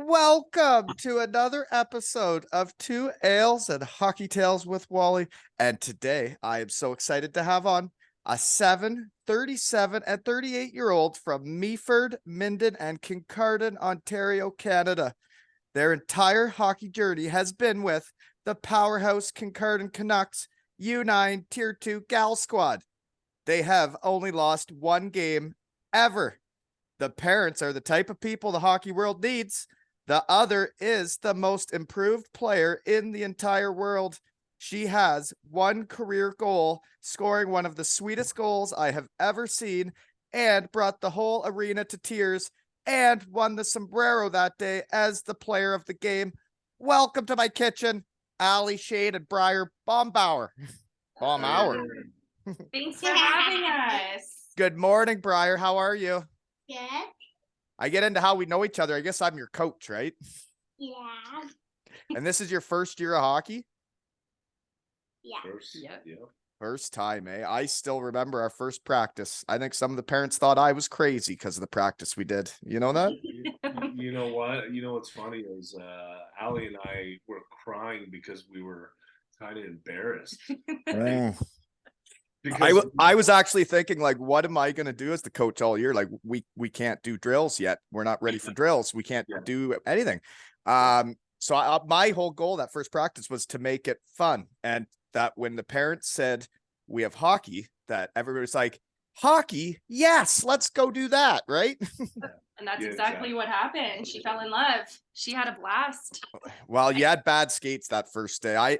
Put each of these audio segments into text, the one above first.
Welcome to another episode of Two Ales and Hockey Tales with Wally. And today I am so excited to have on a 7, 37, and 38-year-old from Meaford, Minden, and Kincardine, Ontario, Canada. Their entire hockey journey has been with the powerhouse Kincardine Kinucks U9 Tier 2 Gal Squad. They have only lost one game ever. The parents are the type of people the hockey world needs. The other is the most improved player in the entire world. She has one career goal, scoring one of the sweetest goals I have ever seen, and brought the whole arena to tears, and won the sombrero that day as the player of the game. Welcome to my kitchen, Allie, Shade, and Briar Baumhour. Baumhour. Thanks for having us. Good morning, Briar. How are you? Good. I get into how we know each other. I guess I'm your coach, right? Yeah. And this is your first year of hockey? Yeah. First time, eh? I still remember our first practice. I think some of the parents thought I was crazy because of the practice we did. You know that? You know what? You know what's funny is Allie and I were crying because we were kind of embarrassed. I was actually thinking, like, what am I going to do as the coach all year? Like, we can't do drills yet. We're not ready for drills. We can't do anything. So my whole goal that first practice was to make it fun. And that when the parents said we have hockey, that everybody was like, hockey? Yes, let's go do that. Right. And that's exactly what happened. She fell in love. She had a blast. Well, you had bad skates that first day.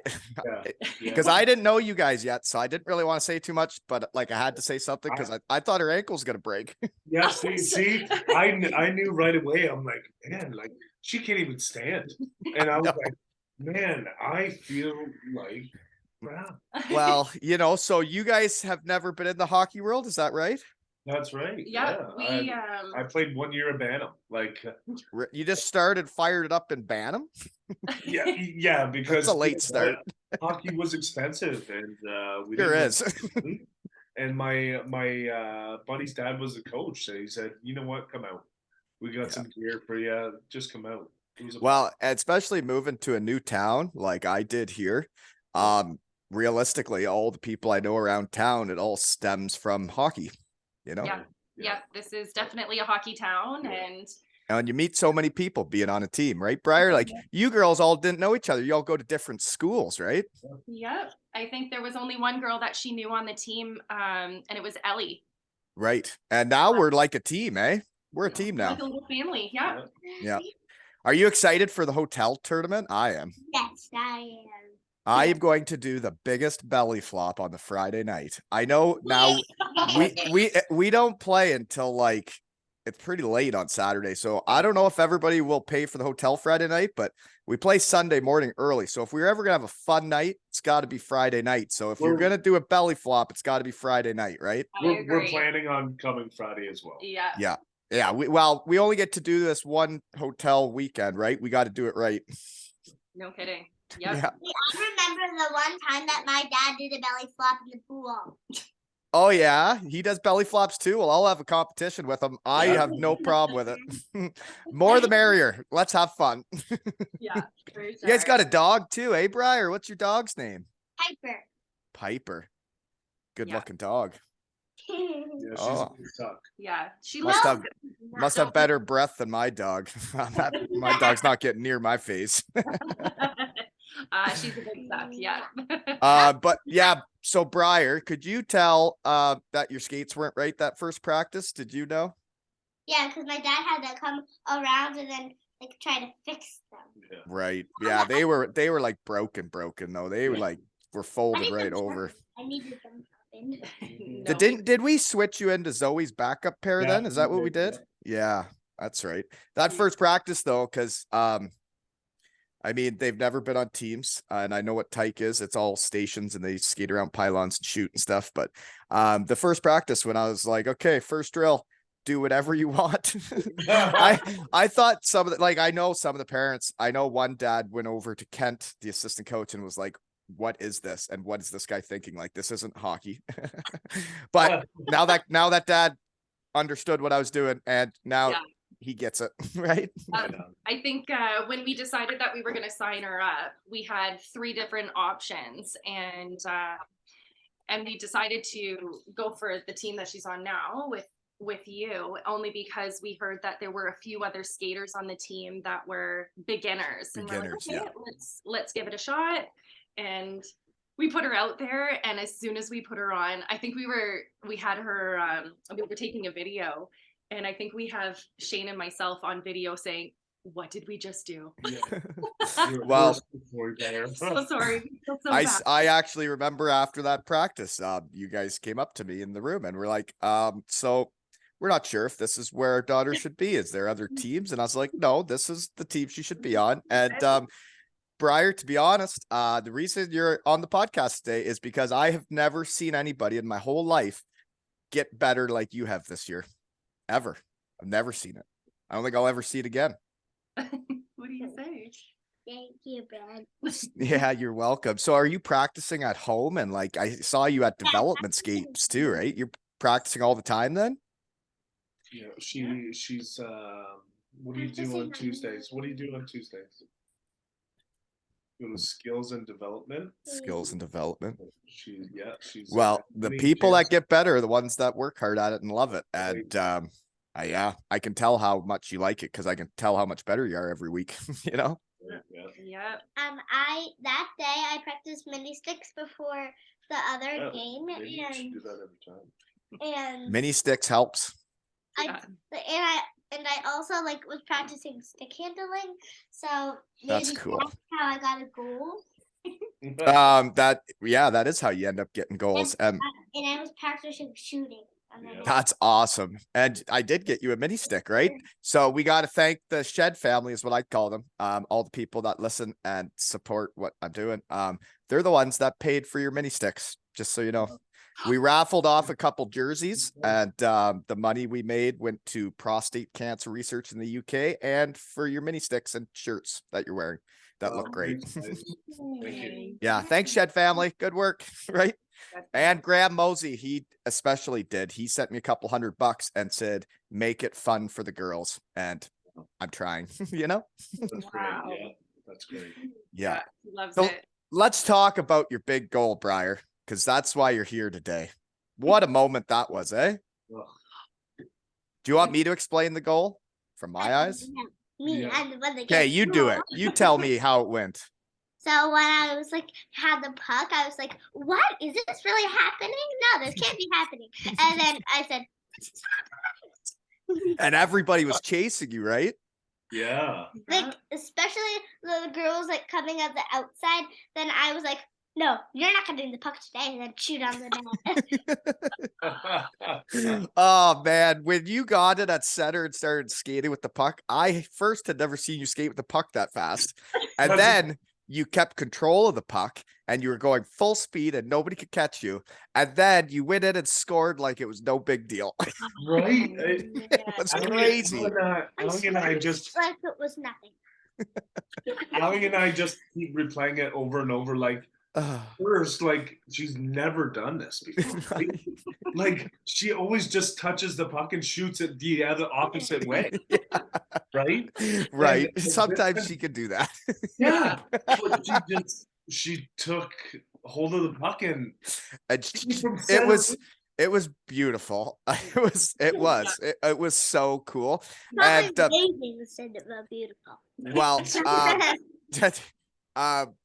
Because I didn't know you guys yet, so I didn't really want to say too much, but like I had to say something because I thought her ankle's gonna break. Yeah, see, I knew right away. I'm like, man, like she can't even stand, and I was like, man, I feel like, wow. Well, so you guys have never been in the hockey world, is that right? That's right. Yeah, I played 1 year of Bantam. Like you just fired it up in Bantam. yeah, because it's a late start. Hockey was expensive, and we sure is. And my buddy's dad was the coach, so he said, "You know what? Come out. We got some gear for you. Just come out." Well, especially moving to a new town like I did here. Realistically, all the people I know around town, it all stems from hockey. Yeah, this is definitely a hockey town, and you meet so many people being on a team, right, Briar? Like you girls all didn't know each other. You all go to different schools, right? Yep. I think there was only one girl that she knew on the team, and it was Ellie. Right. And now we're like a team, eh? We're a team now. Like a little family, yeah. Yeah. Are you excited for the hotel tournament? I am. Yes, I am. I am going to do the biggest belly flop on the Friday night. I know now we don't play until like it's pretty late on Saturday. So I don't know if everybody will pay for the hotel Friday night, but we play Sunday morning early. So if we're ever gonna have a fun night, it's got to be Friday night. So if you're gonna do a belly flop, it's got to be Friday night, right? We're planning on coming Friday as well. Yeah. We only get to do this one hotel weekend, right? We got to do it right. No kidding. Yep. Yeah. I remember the one time that my dad did a belly flop in the pool. Oh yeah, he does belly flops too. Well, I'll have a competition with him. I have no problem with it. More the merrier. Let's have fun. Yeah. Sure. You guys got a dog too, eh, Briar? What's your dog's name? Piper. Good looking dog. Yeah, she's a good duck. Yeah, she must have better breath than my dog. My dog's not getting near my face. She's a big suck, yeah. But yeah, so Briar, could you tell that your skates weren't right that first practice? Did you know? Yeah, because my dad had to come around and then like try to fix them. Yeah. Right. Yeah, they were like broken though. They were folded right over. I needed them sharpened. No. Did we switch you into Zoe's backup pair then? Is that what we did? Yeah, that's right. That first practice though, because I mean, they've never been on teams, and I know what tyke is. It's all stations, and they skate around pylons and shoot and stuff. But the first practice, when I was like, okay, first drill, do whatever you want. I thought some of the, like, I know some of the parents. I know one dad went over to Kent, the assistant coach, and was like, what is this? And what is this guy thinking? Like, this isn't hockey. But now that dad understood what I was doing, and now he gets it, right? Right on. I think when we decided that we were going to sign her up, we had 3 different options, and we decided to go for the team that she's on now with you, only because we heard that there were a few other skaters on the team that were beginners, and we're like, okay, Yeah. let's give it a shot. And we put her out there, and as soon as we put her on, I think we had her, we were taking a video, and I think we have Shane and myself on video saying, what did we just do? Well, So sorry. We feel so bad. I actually remember after that practice, you guys came up to me in the room and were like, so we're not sure if this is where our daughter should be. Is there other teams? And I was like, no, this is the team she should be on. And Briar, to be honest, the reason you're on the podcast today is because I have never seen anybody in my whole life get better like you have this year. Ever. I've never seen it. I don't think I'll ever see it again. What do you say? Thank you, Ben. Yeah, you're welcome. So are you practicing at home? And like, I saw you at development skates too, right? You're practicing all the time then? Yeah, she's what do you do on Tuesdays? What do you do on Tuesdays? Doing skills and development. Skills and development. She's Well, the people that get better are the ones that work hard at it and love it. And I can tell how much you like it because I can tell how much better you are every week, you know? Yeah. That day I practiced mini sticks before the other game, maybe you should do that every time. and Mini sticks helps. I also like was practicing stick handling, so That's maybe cool. that's how I got a goal. That is how you end up getting goals. And I was practicing shooting. And then That's awesome. And I did get you a mini stick, right? So we got to thank the Shed family is what I call them. All the people that listen and support what I'm doing. They're the ones that paid for your mini sticks, just so you know. We raffled off a couple jerseys, and the money we made went to prostate cancer research in the UK and for your mini sticks and shirts that you're wearing that look great. Thank you. Yeah, thanks Shed family. Good work, right? And Graham Mosey, he especially did. He sent me a couple $100 and said, make it fun for the girls. And I'm trying, you know? That's Wow. great. Yeah, that's great. Yeah. He loves So it. let's talk about your big goal, Briar, because that's why you're here today. What a moment that was, eh? Ugh. Do you want me to explain the goal from my eyes? Me, Yeah. I'm the one that Okay, gets you do goal. it. You tell me how it went. So when I was like had the puck, I was like, "What is this really happening? No, this can't be happening." And then I said, "This is happening." And everybody was chasing you, right? Yeah. Like especially the girls like coming at the outside. Then I was like, "No, you're not getting the puck today." And then shoot on the net. Oh man, when you got it at center and started skating with the puck, I first had never seen you skate with the puck that fast. And then you kept control of the puck and you were going full speed and nobody could catch you. And then you went in and scored like it was no big deal. Right? It was Allie crazy. and I just like it was nothing. Allie and I just keep replaying it over and over. Like first, like she's never done this before. Right? Like she always just touches the puck and shoots it the other opposite way. Right? Right. And Sometimes she could do that. Yeah. But she took hold of the puck and And from it center- was beautiful. It was so cool. Probably And amazing instead of beautiful. well,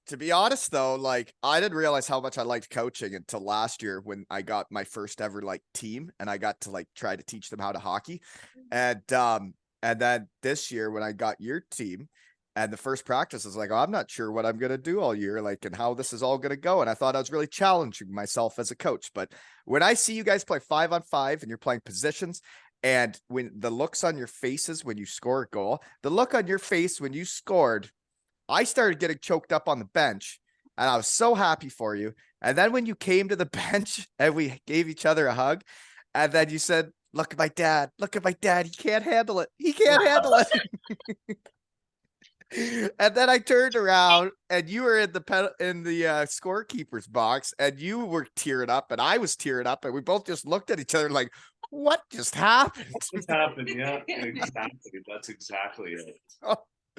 to be honest though, like I didn't realize how much I liked coaching until last year when I got my first ever like team and I got to like try to teach them how to hockey. And then this year when I got your team and the first practice I was like, oh, I'm not sure what I'm gonna do all year, like and how this is all gonna go. And I thought I was really challenging myself as a coach. But when I see you guys play 5-on-5 and you're playing positions, and when the looks on your faces when you score a goal, the look on your face when you scored, I started getting choked up on the bench and I was so happy for you. And then when you came to the bench and we gave each other a hug, and then you said, look at my dad, he can't handle it. He can't handle it. And then I turned around and you were in the scorekeeper's box and you were tearing up and I was tearing up and we both just looked at each other like, what just happened? What's happened? Yeah, exactly. That's exactly it.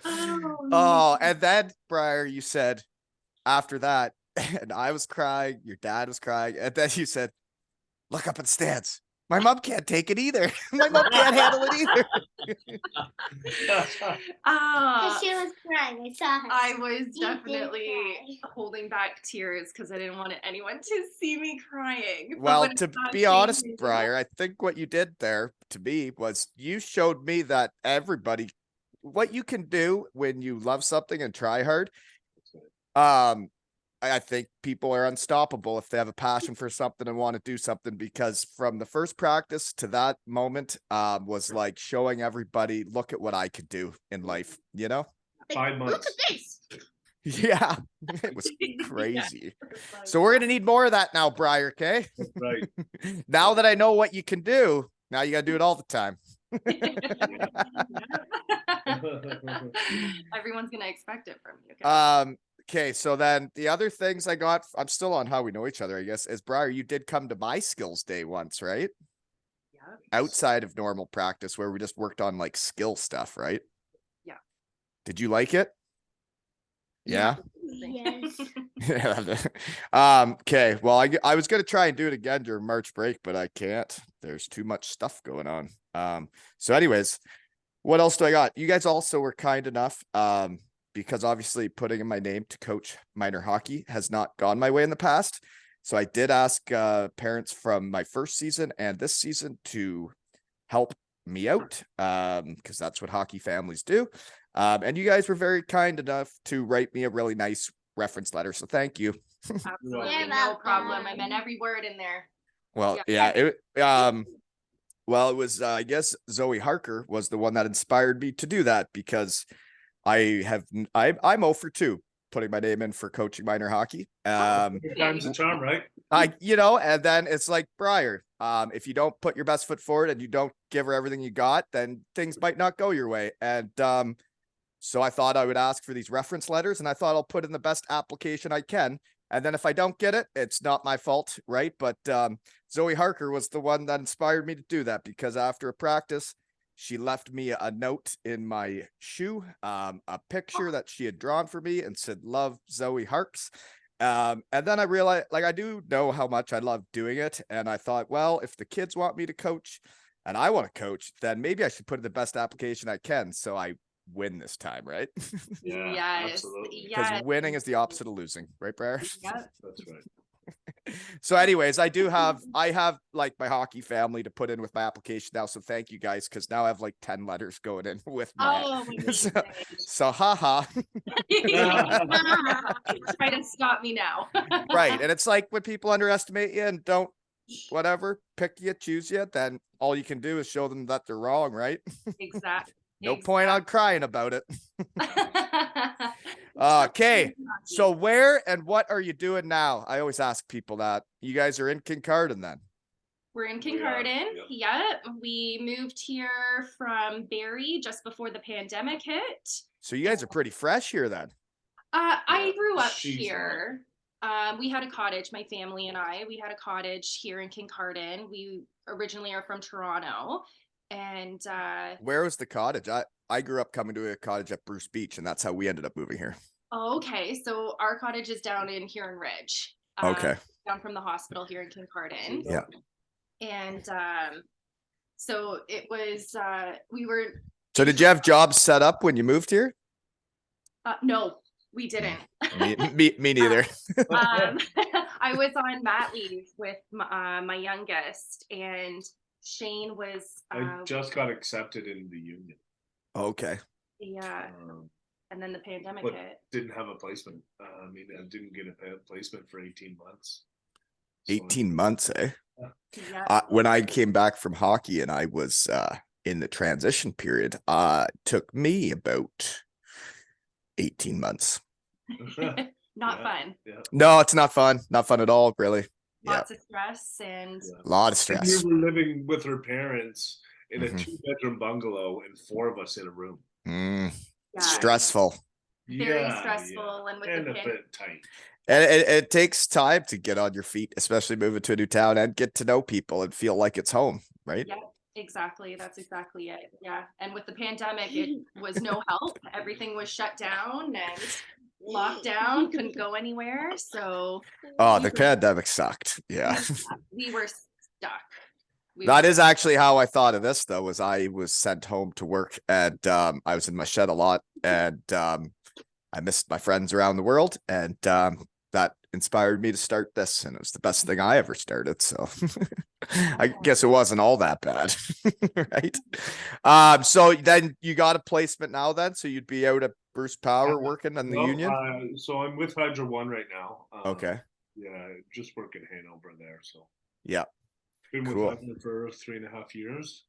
Oh, and then Briar, you said after that, and I was crying, your dad was crying, and then you said, look up at the stands. My mom can't take it either. My mom can't handle it either. Because she was crying. I saw her. I was You did definitely cry. holding back tears because I didn't want anyone to see me crying. But Well, when to I saw be honest, Shane- Briar, I think what you did there to me was you showed me that everybody, what you can do when you love something and try hard. I think people are unstoppable if they have a passion for something and want to do something, because from the first practice to that moment was like showing everybody, look at what I could do in life, you know? Like, 5 look months. at this. Yeah, it was Yeah. crazy. Like, So we're gonna need more of that now, Briar, okay? Right. Now that I know what you can do, now you gotta do it all the time. Everyone's gonna expect it from you. Okay? Okay, so then the other things I got, I'm still on how we know each other, I guess, is Briar, you did come to my skills day once, right? Yeah. Outside of normal practice where we just worked on like skill stuff, right? Yeah. Did you like it? Yeah. Yes. Okay, well, I was gonna try and do it again during March break, but I can't. There's too much stuff going on. So anyways, what else do I got? You guys also were kind enough, because obviously putting in my name to coach minor hockey has not gone my way in the past. So I did ask parents from my first season and this season to help me out, because that's what hockey families do. And you guys were very kind enough to write me a really nice reference letter. So thank you. Absolutely, You're no problem. I welcome. meant every word in there. Well, Yeah. well, it was, I guess Zoe Harker was the one that inspired me to do that, because I'm 0 for 2 putting my name in for coaching minor hockey. Time's the charm, right? And then it's like Briar, if you don't put your best foot forward and you don't give her everything you got, then things might not go your way. And so I thought I would ask for these reference letters, and I thought I'll put in the best application I can. And then if I don't get it, it's not my fault, right? But Zoe Harker was the one that inspired me to do that, because after a practice, she left me a note in my shoe, a picture that she had drawn for me and said, love, Zoe Harks. And then I realized, like, I do know how much I love doing it. And I thought, well, if the kids want me to coach and I want to coach, then maybe I should put in the best application I can. So I win this time, right? Yeah, Yes, absolutely. Because yes. winning is the opposite of losing, right, Briar? Yep. That's right. So anyways, I have like my hockey family to put in with my application now. So thank you guys, because now I have like 10 letters going in with my Oh, so, amazing. so haha. Try to stop me now. Right. And it's like when people underestimate you and don't whatever, pick you, choose you, then all you can do is show them that they're wrong, right? Exactly. No point on crying about it. Okay. So where and what are you doing now? I always ask people that. You guys are in Kincardine then? We're in We are, Kincardine. Yep. We moved here from Barrie just before the pandemic hit. So you guys are pretty fresh here then. I grew up she's here. We had a cottage, my family and I. We had a cottage here in Kincardine. We originally are from Toronto. And Where was the cottage? I grew up coming to a cottage at Bruce Beach, and that's how we ended up moving here. okay, so our cottage is down in Huron Ridge. Okay. Down from the hospital here in Kincardine. Yeah. And so it was we were So did you have jobs set up when you moved here? no, we didn't. Me neither. I was on mat leave with my youngest, and Shane was I just got accepted in the union. Okay. yeah, and then the pandemic but hit. didn't have a placement. I mean, I didn't get a placement for 18 months. So 18 months, eh? Yeah. When I came back from hockey and I was in the transition period, took me about 18 months. Not Yeah. fun. Yeah. No, it's not fun. Not fun at all, really. Lots of stress and Yeah. A lot of And stress. we were living with her parents in a Mhm. 2-bedroom bungalow and 4 of us in a room. Mm, yeah, stressful. very Yeah, stressful, and with and the a pan- bit tight. And it takes time to get on your feet, especially moving to a new town and get to know people and feel like it's home, right? Yeah, exactly. That's exactly it. Yeah. And with the pandemic, it was no help. Everything was shut down and locked down, couldn't go anywhere. So Oh, we the were- pandemic sucked. Yeah. we were stuck. We That were- is actually how I thought of this though, was I was sent home to work and I was in my shed a lot and I missed my friends around the world and that inspired me to start this and it was the best thing I ever started. So I guess it wasn't all that bad. Right. So then you got a placement now then, so you'd be out at Bruce Power working in the Well, union. so I'm with Hydro One right now. Okay. Yeah, just working Hanover there. So Yeah. been Cool. with Hydro for 3.5 years.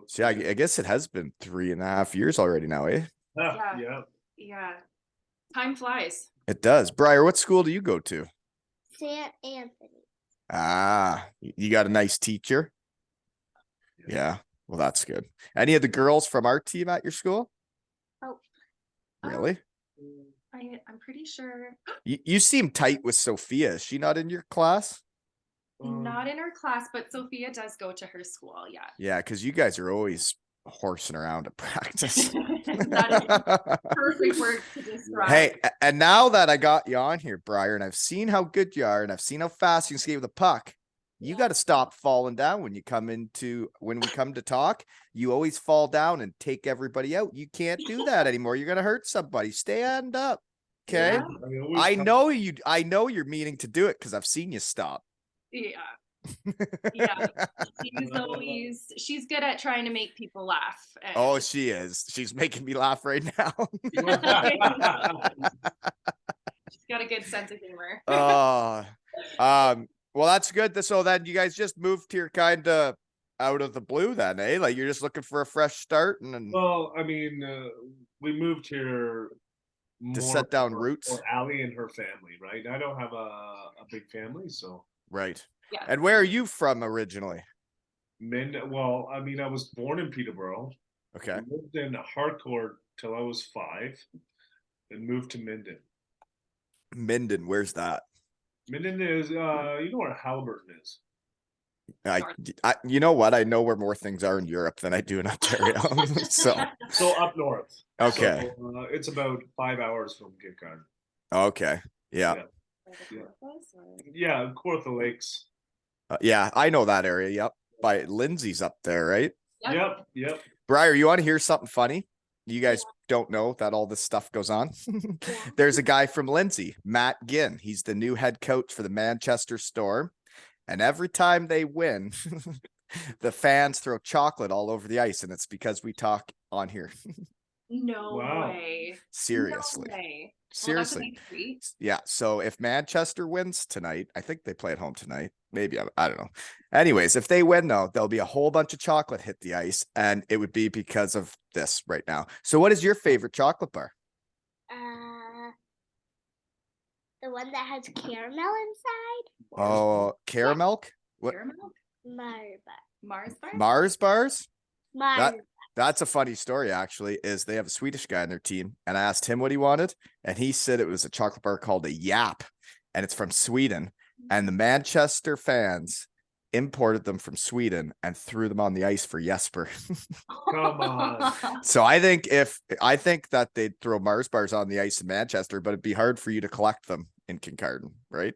So yeah, I guess it has been 3.5 years already now, eh? Yeah. Yeah. Yeah. Time flies. It does. Briar, what school do you go to? St. Anthony. Ah, you got a nice teacher. Yeah. Well, that's good. Any of the girls from our team at your school? Oh. Really? I'm pretty sure You seem tight with Sophia. Is she not in your class? not in her class, but Sophia does go to her school. Yeah. Yeah, because you guys are always horsing around at practice. That is perfect word to describe. Hey, and now that I got you on here, Briar, and I've seen how good you are, and I've seen how fast you can skate with the puck, you got to stop falling down when we come to talk. You always fall down and take everybody out. You can't do that anymore. You're gonna hurt somebody. Stand up. Okay. Yeah. I know you're meaning to do it because I've seen you stop. Yeah. Yeah. She's good at trying to make people laugh. and- Oh, she is. She's making me laugh right now. She's got a good sense of humor. Well, that's good. So then you guys just moved here kind of out of the blue then, eh? Like you're just looking for a fresh start and Well, I mean, we moved here to set down for roots. Allie and her family, right? I don't have a big family, so Right. Yeah. And where are you from originally? Well, I mean, I was born in Peterborough. Okay. Lived in Harcourt till I was 5, and moved to Minden. Minden, where's that? Minden is, you know where Halliburton is. I, you know what? I know where more things are in Europe than I do in Ontario. So, So up north. okay. So, it's about 5 hours from Kincardine. Okay. Yeah. Yeah, Kawartha Lakes. Yeah, I know that area. Yep. By Lindsay's up there, right? Yep. Briar, you want to hear something funny? You guys don't know that all this stuff goes on. There's a guy from Lindsay, Matt Ginn. He's the new head coach for the Manchester Storm. And every time they win, the fans throw chocolate all over the ice. And it's because we talk on here. No Wow. way. Seriously. No way. Seriously. Well, that's a nice treat. Yeah. So if Manchester wins tonight, I think they play at home tonight. Maybe I don't know. Anyways, if they win though, there'll be a whole bunch of chocolate hit the ice, and it would be because of this right now. So, what is your favorite chocolate bar? The one that has caramel inside. Oh, caramel? What? Caramel? Mars bar. Mars bar? Mars bars? Mars. That's a funny story, actually. Is they have a Swedish guy on their team, and I asked him what he wanted, and he said it was a chocolate bar called a Yap, and it's from Sweden. And the Manchester fans imported them from Sweden and threw them on the ice for Jesper. Come on. So I think that they'd throw Mars bars on the ice in Manchester, but it'd be hard for you to collect them in Kincardine, right?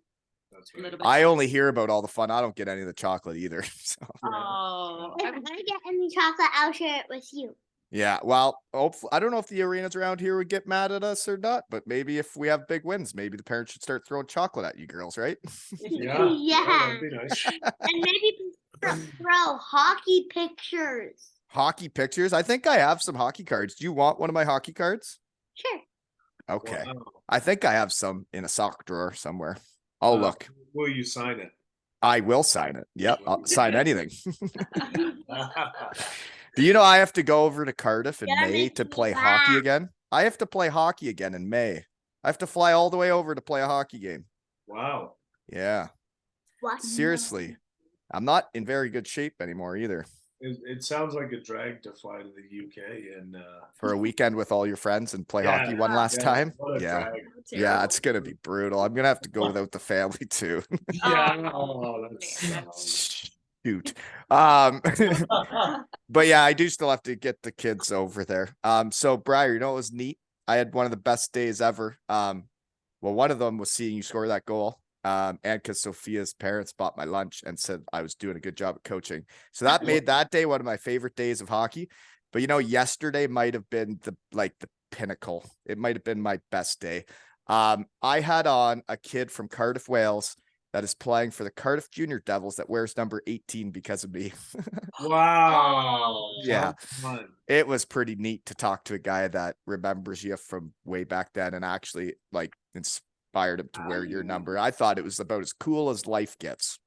That's A little right. bit. I only hear about all the fun. I don't get any of the chocolate either. So Oh, If I get any chocolate, I'll share it with you. yeah, well, hopefully, I don't know if the arenas around here would get mad at us or not, but maybe if we have big wins, maybe the parents should start throwing chocolate at you girls, right? Yeah, that'd be nice. And maybe throw hockey pictures. Hockey pictures. I think I have some hockey cards. Do you want one of my hockey cards? Sure. Okay. Wow. I think I have some in a sock drawer somewhere. I'll look. Will you sign it? I will sign it. Yep. I'll sign anything. Do you know I have to go over to Cardiff in Gotta May make to me play laugh. hockey again? I have to play hockey again in May. I have to fly all the way over to play a hockey game. Wow. Yeah. What? Seriously. I'm not in very good shape anymore either. It sounds like a drag to fly to the UK and For a weekend with all your friends and play Yeah, hockey one last time. what a Yeah. drag. Yeah, Terrible. it's gonna be brutal. I'm gonna have to go without the family too. Yeah, Oh, that's Shoot. But yeah, I do still have to get the kids over there. So Briar, you know, it was neat. I had one of the best days ever. Well, one of them was seeing you score that goal. And because Sophia's parents bought my lunch and said I was doing a good job at coaching. So that made that day one of my favorite days of hockey. But you know, yesterday might have been the pinnacle. It might have been my best day. I had on a kid from Cardiff, Wales, that is playing for the Cardiff Junior Devils that wears number 18 because of me. wow. Yeah. Fun. It was pretty neat to talk to a guy that remembers you from way back then and actually like inspired him to wear your number. I thought it was about as cool as life gets.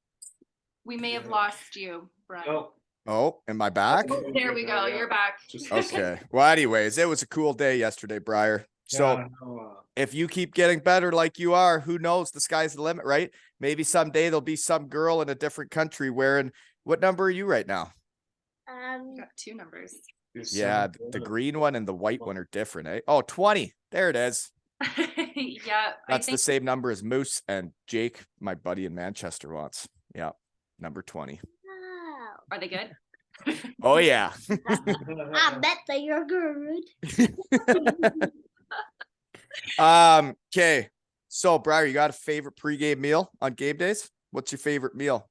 We may have lost you, Brian. No, Oh, am I back? Oh, there we go. You're back. Okay. Well, anyways, it was a cool day yesterday, Briar. So if you keep getting better like you are, who knows? The sky's the limit, right? Maybe someday there'll be some girl in a different country wearing, what number are you right now? You got 2 numbers. Yeah, the green one and the white one are different, eh? Oh, 20. There it is. Yeah. That's the same number as Moose and Jake, my buddy in Manchester, wants. Yeah, number 20. Wow. Are they good? Oh, yeah. I bet they are good. Okay. So, Briar, you got a favorite pregame meal on game days? What's your favorite meal?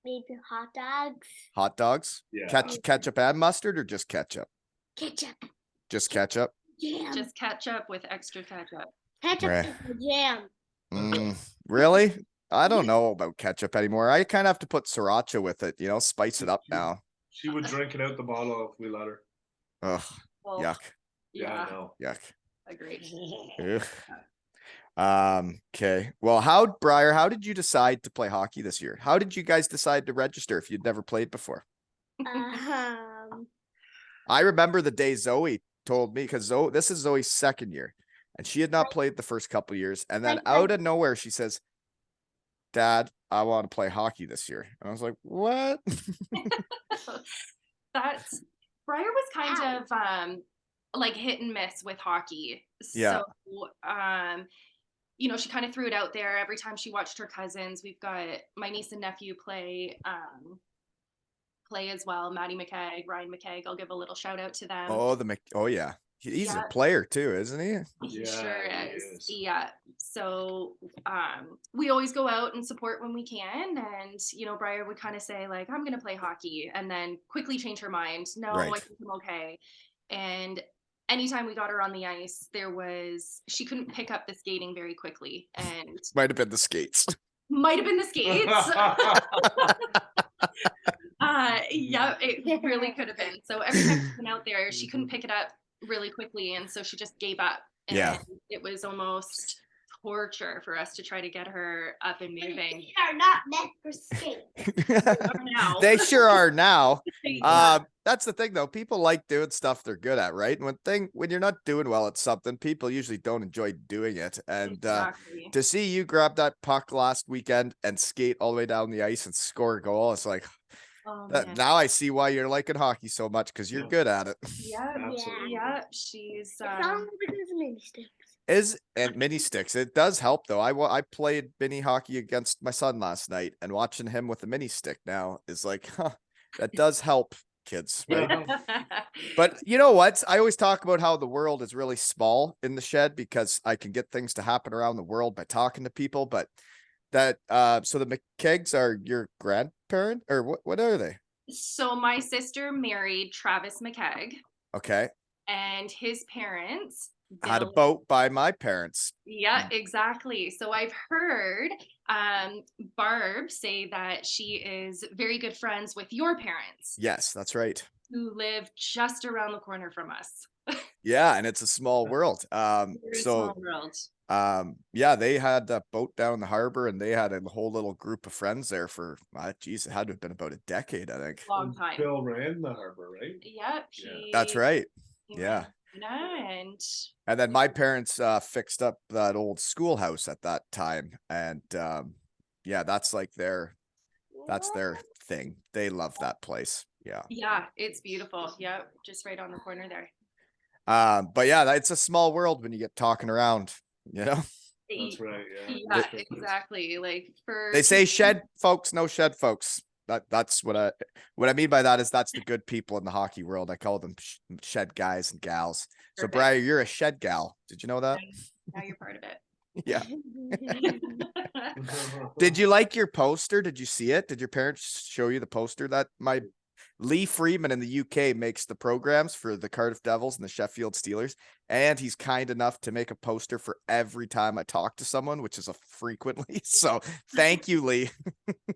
Maybe hot dogs. Hot dogs? Yeah. Ketchup and mustard or just ketchup? Ketchup. Just ketchup? Jam. Just ketchup with extra ketchup. Ketchup Right. is the jam. Really? I don't know about ketchup anymore. I kind of have to put sriracha with it, you know, spice it up now. She would drink it out the bottle if we let her. Ugh, Well, yuck, Yeah. No. yuck. Agreed. Ugh. Okay. Well, Briar, how did you decide to play hockey this year? How did you guys decide to register if you'd never played before? I remember the day Zoe told me, because this is Zoe's second year, and she had not played the first couple years. And then out of nowhere, she says, Dad, I want to play hockey this year. And I was like, what? Briar was kind of like hit and miss with hockey. Yeah. So you know, she kind of threw it out there every time she watched her cousins. We've got my niece and nephew play as well. Maddie McKegg, Ryan McKegg. I'll give a little shout out to them. Oh yeah. He's Yeah. a player too, isn't he? He Yeah, sure he is. is. Yeah. So we always go out and support when we can. And, you know, Briar would kind of say, like, I'm going to play hockey, and then quickly change her mind. No, Right. I think I'm okay. And anytime we got her on the ice, she couldn't pick up the skating very quickly. And Might have been the skates. might have been the skates. Yeah, it really could have been. So every time she went out there, she couldn't pick it up really quickly, and so she just gave up. And Yeah. it was almost torture for us to try to get her up and moving. They are not meant for skating. Now. They sure are now. Yeah. That's the thing though. People like doing stuff they're good at, right? And when you're not doing well at something, people usually don't enjoy doing it. And Exactly. to see you grab that puck last weekend and skate all the way down the ice and score a goal, it's like Oh, man. now I see why you're liking hockey so much, because you're good at it. Yeah, Absolutely. yeah, she's It's all because of mini sticks. And mini sticks. It does help though. I played mini hockey against my son last night, and watching him with a mini stick now is like, that does help kids, right? But you know what? I always talk about how the world is really small in the shed because I can get things to happen around the world by talking to people. But that so the McKeggs are your grandparent, or what are they? So my sister married Travis McKegg, Okay. and his parents Had a Bill- boat by my parents. Yeah, exactly. So I've heard Barb say that she is very good friends with your parents, Yes, that's right. who live just around the corner from us. Yeah, and it's a small world. Very So small world. yeah, they had a boat down the harbor, and they had a whole little group of friends there for geez, it had to have been about a decade, I think. Long time. Bill ran the harbor, right? Yep. That's right. he Yeah. ran, And then my parents fixed up that old schoolhouse at that time, and yeah, that's their thing. They love that place. Yeah. Yeah, it's beautiful. Yep, just right on the corner there. But yeah, it's a small world when you get talking around, you know. That's right. Yeah. Yeah, exactly. Like for They say shed folks, no shed folks. That's what I mean by that is that's the good people in the hockey world. I call them shed guys and gals. So Perfect. Briar, you're a shed gal. Did you know that? Now you're part of it. Yeah. Did you like your poster? Did you see it? Did your parents show you the poster that my Lee Freeman in the UK makes the programs for the Cardiff Devils and the Sheffield Steelers, and he's kind enough to make a poster for every time I talk to someone, which is a frequently. So thank you, Lee.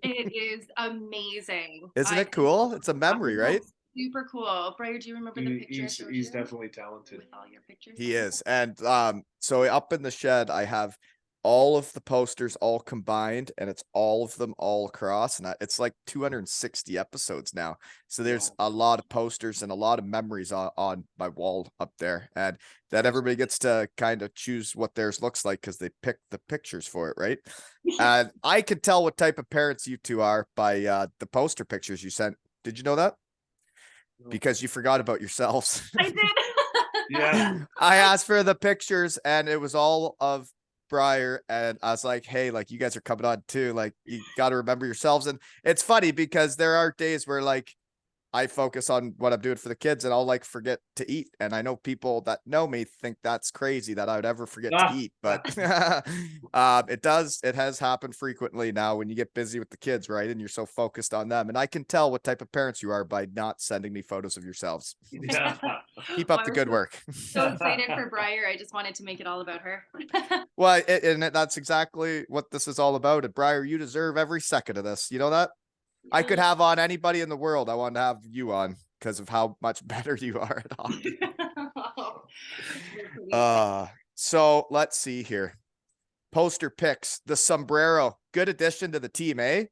It is amazing. Isn't I it cool? think It's a memory, right? Super cool. Briar, do you remember the picture? I showed He's you definitely talented. with all your pictures. He is. And so up in the shed, I have all of the posters all combined, and it's all of them all across, and it's like 260 episodes now. So there's a lot of posters and a lot of memories on my wall up there, and that everybody gets to kind of choose what theirs looks like because they pick the pictures for it, right? And I could tell what type of parents you two are by the poster pictures you sent. Did you know that? Because you forgot about yourselves. I did. Yeah. I asked for the pictures, and it was all of Briar, and I was like, hey, like, you guys are coming on too, like, you got to remember yourselves. And it's funny because there are days where like I focus on what I'm doing for the kids and I'll like forget to eat, and I know people that know me think that's crazy that I would ever forget to eat, but it has happened frequently now when you get busy with the kids, right? And you're so focused on them, and I can tell what type of parents you are by not sending me photos of yourselves. Yeah. Keep up the good work. So excited for Briar. I just wanted to make it all about her. Well, and that's exactly what this is all about. And Briar, you deserve every second of this. You know that? I could have on anybody in the world. I want to have you on because of how much better you are at hockey. So let's see here. Poster pics. The sombrero. Good addition to the team, eh?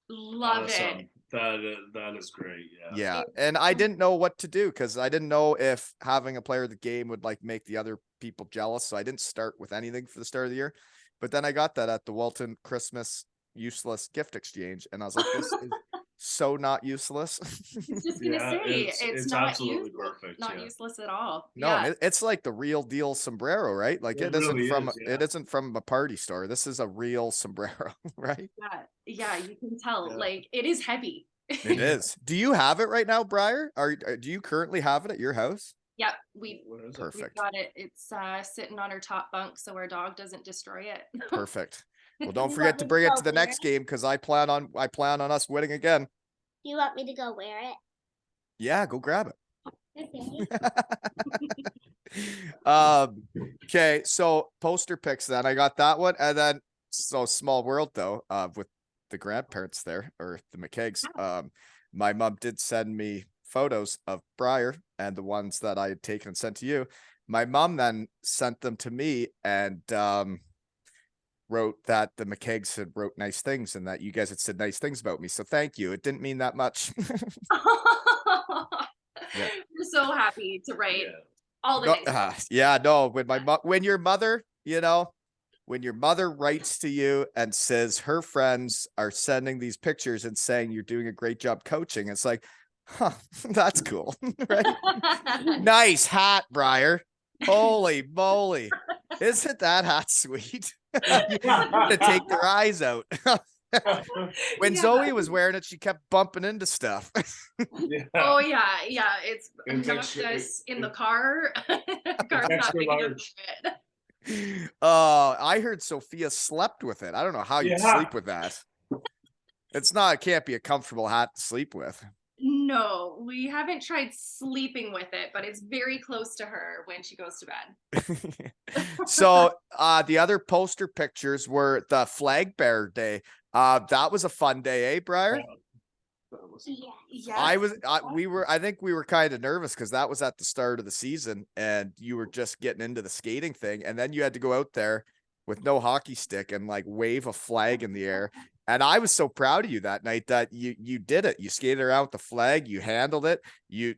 Love Awesome. it. That is great. Yeah. Yeah. And I didn't know what to do because I didn't know if having a player of the game would like make the other people jealous. So I didn't start with anything for the start of the year. But then I got that at the Walton Christmas useless gift exchange, and I was like, this is so not useless. I was just gonna say it's not absolutely useless, perfect. not Yeah. useless at all. No, Yeah. and it's like the real deal sombrero, right? Like It it isn't really from is, yeah. it isn't from a party store. This is a real sombrero, right? Yeah, you can tell. Yeah. Like it is heavy. It is. Do you have it right now, Briar? Do you currently have it at your house? Yep, we What is it? Perfect. got it. It's sitting on our top bunk so our dog doesn't destroy it. Perfect. Well, don't You forget want to me bring it go to the wear next game because I plan on us winning again. You want me to go wear it? Yeah, go grab it. Okay. Okay, so poster pics then. I got that one, and then so small world though, with the grandparents there or the McKeggs. My mom did send me photos of Briar and the ones that I had taken and sent to you. My mom then sent them to me and wrote that the McKeggs had wrote nice things and that you guys had said nice things about me. So thank you. It didn't mean that much. Yeah. We're so happy to write Yeah. all the No, nice things. yeah, no, when your mother, when your mother writes to you and says her friends are sending these pictures and saying you're doing a great job coaching, it's like, huh, that's cool. Right? Nice hat, Briar. Holy moly. Isn't that hat sweet? You to take their eyes out. When Yeah. Zoe was wearing it, she kept bumping into stuff. Yeah. Oh yeah, it's It's knocked extra- us in the car. Car's not extra big enough large. for it. I heard Sophia slept with it. I don't know how you Yeah. sleep with that. It can't be a comfortable hat to sleep with. No, we haven't tried sleeping with it, but it's very close to her when she goes to bed. So the other poster pictures were the flag bearer day. That was a fun day, eh, Briar? Yeah. Yeah. I think we were kind of nervous because that was at the start of the season and you were just getting into the skating thing. And then you had to go out there with no hockey stick and like wave a flag in the air. And I was so proud of you that night that you did it. You skated around with the flag, you handled it. You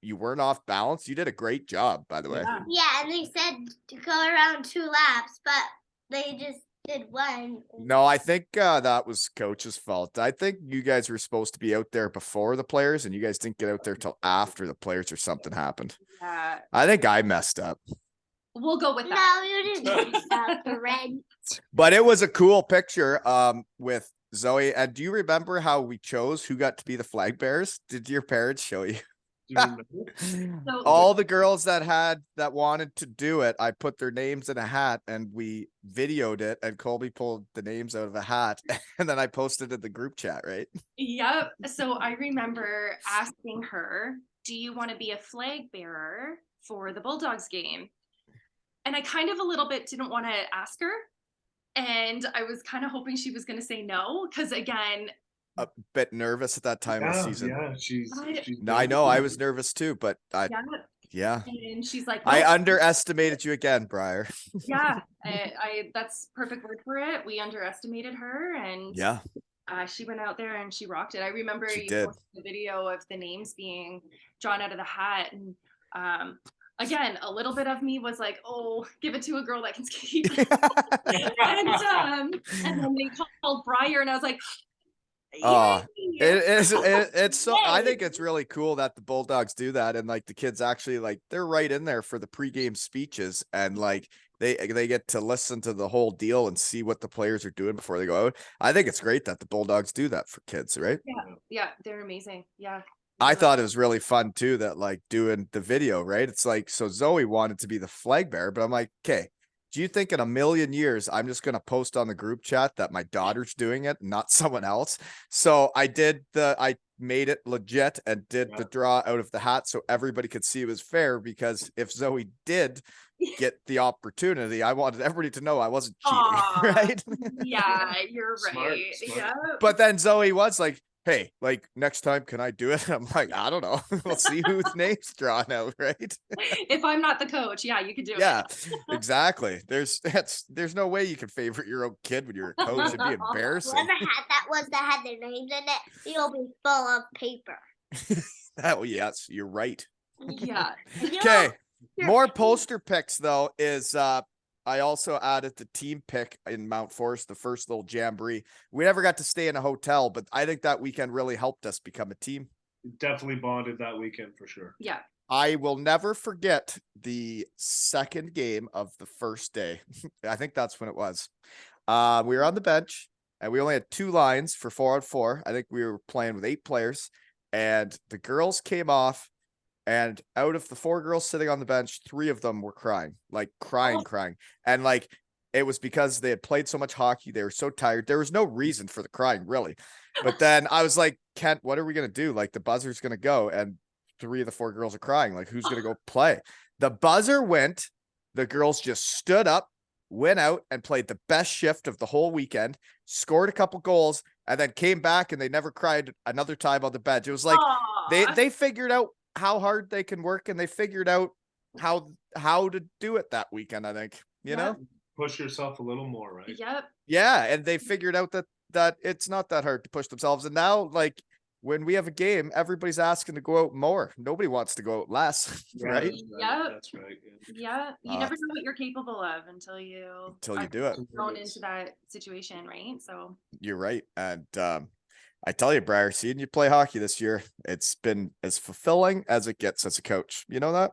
weren't off balance. You did a great job, by the way. Yeah. Yeah, and they said to go around 2 laps, but they just did one. No, I think that was coach's fault. I think you guys were supposed to be out there before the players, and you guys didn't get out there till after the players or something happened. I think I messed up. We'll go with No, that. you didn't do that, Red. But it was a cool picture with Zoe. And do you remember how we chose who got to be the flag bearers? Did your parents show you? Do you remember? So All the girls that wanted to do it, I put their names in a hat and we videoed it, and Colby pulled the names out of a hat and then I posted it in the group chat, right? Yep. So I remember asking her, do you want to be a flag bearer for the Bulldogs game? And I kind of a little bit didn't want to ask her. And I was kind of hoping she was going to say no. Because again, A bit nervous at that time of the season. Yeah, she's No, I know I was nervous too, but yeah. yeah. And she's like, I "No." underestimated you again, Briar. Yeah, I that's perfect word for it. We underestimated her, and Yeah. she went out there and she rocked it. I remember She you did. posted the video of the names being drawn out of the hat, and again, a little bit of me was like, "Oh, give it to a girl that can skate." and then they called Briar, and I was like, Oh, "Yay!" it's so I Yay. think it's really cool that the Bulldogs do that, and like the kids actually like they're right in there for the pregame speeches, and like they get to listen to the whole deal and see what the players are doing before they go out. I think it's great that the Bulldogs do that for kids, right? Yeah, they're amazing. Yeah. I thought it was really fun too that like doing the video, right? It's like, so Zoe wanted to be the flag bearer, but I'm like, okay, do you think in a million years I'm just gonna post on the group chat that my daughter's doing it, not someone else? So I made it legit and did the draw out of the hat so everybody could see it was fair, because if Zoe did get the opportunity, I wanted everybody to know I wasn't cheating, Aw, right? Yeah, you're Smart, right. smart. Yeah. But then Zoe was like, hey, like next time, can I do it? I'm like, I don't know. We'll see whose name's drawn out, right? If I'm not the coach, yeah, you could do Yeah, it. exactly. There's no way you can favorite your own kid when you're a coach. It'd be embarrassing. Whoever had that was that had their names in it, it'll be full of paper. Oh, yes, you're right. Yeah. And you Okay. know, More your- poster picks though is I also added the team pick in Mount Forest, the first little jamboree. We never got to stay in a hotel, but I think that weekend really helped us become a team. Definitely bonded that weekend for sure. Yeah. I will never forget the second game of the first day. I think that's when it was. We were on the bench and we only had 2 lines for 4-on-4. I think we were playing with 8 players, and the girls came off, and out of the 4 girls sitting on the bench, 3 of them were crying. And like, it was because they had played so much hockey. They were so tired. There was no reason for the crying, really. But then I was like, Kent, what are we going to do? Like, the buzzer's going to go, and 3 of the 4 girls are crying. Like, who's going to go play? The buzzer went. The girls just stood up, went out and played the best shift of the whole weekend, scored a couple goals, and then came back, and they never cried another time on the bench. It was like they figured out how hard they can work, and they figured out how to do it that weekend, I think, you know? Push yourself a little more, right? Yep. Yeah, and they figured out that it's not that hard to push themselves. And now, like, when we have a game, everybody's asking to go out more. Nobody wants to go out less, right? Yep. That's right. Yeah. You never know what you're capable of until you you do it. thrown into that situation, right? So You're right. And I tell you, Briar, seeing you play hockey this year, it's been as fulfilling as it gets as a coach. You know that?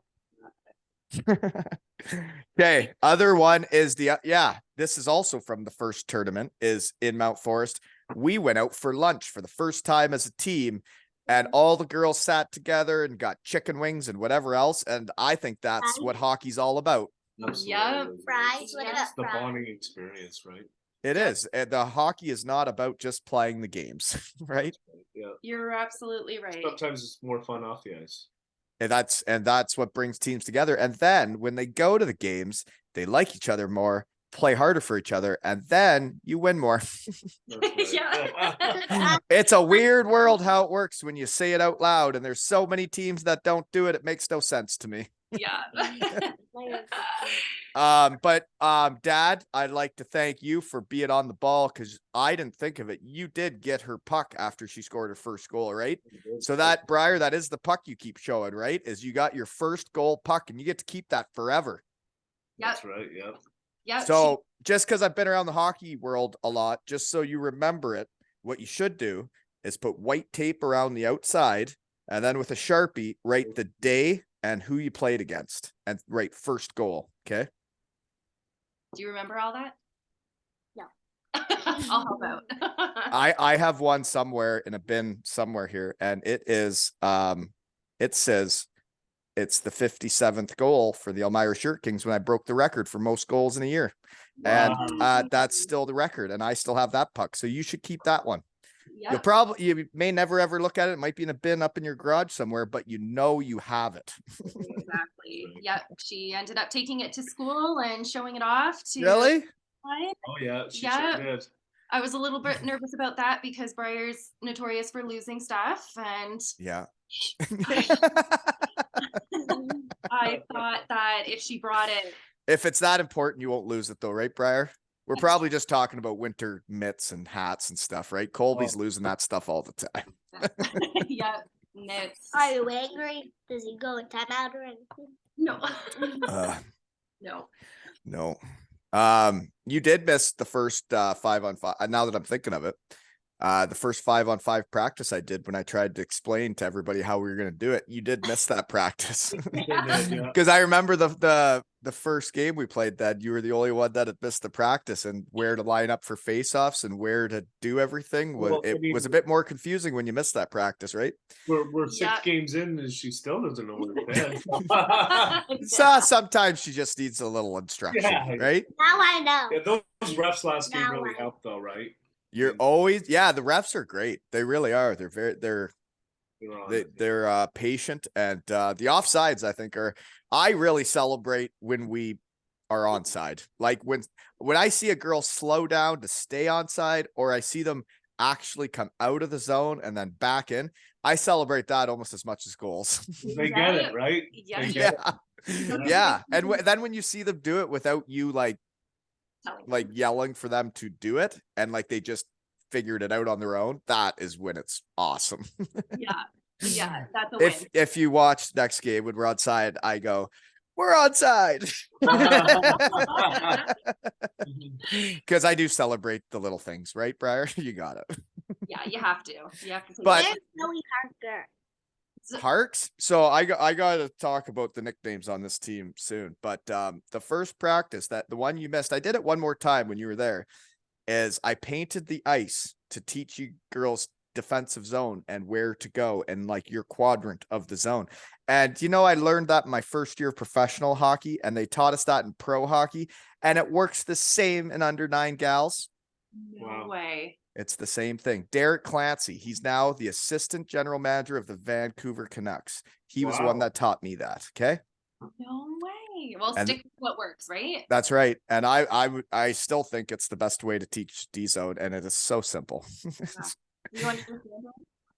Okay. Other one is this is also from the first tournament, is in Mount Forest. We went out for lunch for the first time as a team, and all the girls sat together and got chicken wings and whatever else. And I think that's what hockey's all about. Yeah. Fries. What Yeah. about It's the fries? bonding experience, right? It is. And the hockey is not about just playing the games, right? Yeah. You're absolutely right. Sometimes it's more fun off the ice. And that's what brings teams together. And then when they go to the games, they like each other more, play harder for each other, and then you win more. That's right. Yeah. It's a weird world how it works when you say it out loud, and there's so many teams that don't do it. It makes no sense to me. Yeah. But Dad, I'd like to thank you for being on the ball, because I didn't think of it. You did get her puck after she scored her first goal, right? So that, Briar, that is the puck you keep showing, right? Is you got your first goal puck, and you get to keep that forever. That's right. Yep. Yeah. So just because I've been around the hockey world a lot, just so you remember it, what you should do is put white tape around the outside, and then with a Sharpie, write the day and who you played against, and write first goal. Okay. Do you remember all that? No. I'll help out. I have one somewhere in a bin somewhere here, and it says it's the 57th goal for the Elmira Shirt Kings when I broke the record for most goals in a year. And that's still the record, and I still have that puck. So you should keep that one. Yeah. You may never ever look at it. It might be in a bin up in your garage somewhere, but you know you have it. Exactly. Yep. She ended up taking it to school and showing it off to Really? Oh yeah, she Yeah. sure did. I was a little bit nervous about that because Briar's notorious for losing stuff, and Yeah. I thought that if she brought it, If it's that important, you won't lose it though, right, Briar? We're probably just talking about winter mitts and hats and stuff, right? Colby's losing that stuff all the time. yeah, knits. Are you angry? Does he go in timeout or anything? No, No. no. You did miss the first 5-on-5. Now that I'm thinking of it, the first 5-on-5 practice I did when I tried to explain to everybody how we were going to do it. You did miss that practice because I remember the first game we played that you were the only one that had missed the practice, and where to line up for faceoffs and where to do everything was was a bit more confusing when you missed that practice, right? We're 6 games in and she still doesn't know where it's been. So sometimes she just needs a little instruction, right? Now I know. Yeah, those refs last game Now really I- helped though, right? You're always, the refs are great. They really are. They're They're on it. they're patient, and the offsides I think I really celebrate when we are onside. Like when I see a girl slow down to stay onside, or I see them actually come out of the zone and then back in, I celebrate that almost as much as goals. They get it, right? Yeah. They Yeah. get it. Yeah. And then when you see them do it without you like Telling yelling for them to do it, and like they just figured it out on their own, that is when it's awesome. yeah, that's a win. If you watch next game when we're outside, I go, we're outside. Because I do celebrate the little things, right, Briar? You got it. Yeah, you have to. You have to. Take But- There's Zoe Harker. Harks. So I got to talk about the nicknames on this team soon. But the first practice, that the one you missed, I did it one more time when you were there, is I painted the ice to teach you girls defensive zone and where to go and like your quadrant of the zone. And I learned that in my first year of professional hockey, and they taught us that in pro hockey, and it works the same in under 9 gals. No Wow. way. It's the same thing. Derek Clancy, he's now the assistant general manager of the Vancouver Canucks. He was the one Wow. that taught me that. Okay. No way. Well, And- stick with what works, right? That's right. And I still think it's the best way to teach D zone, and it is so simple. You understand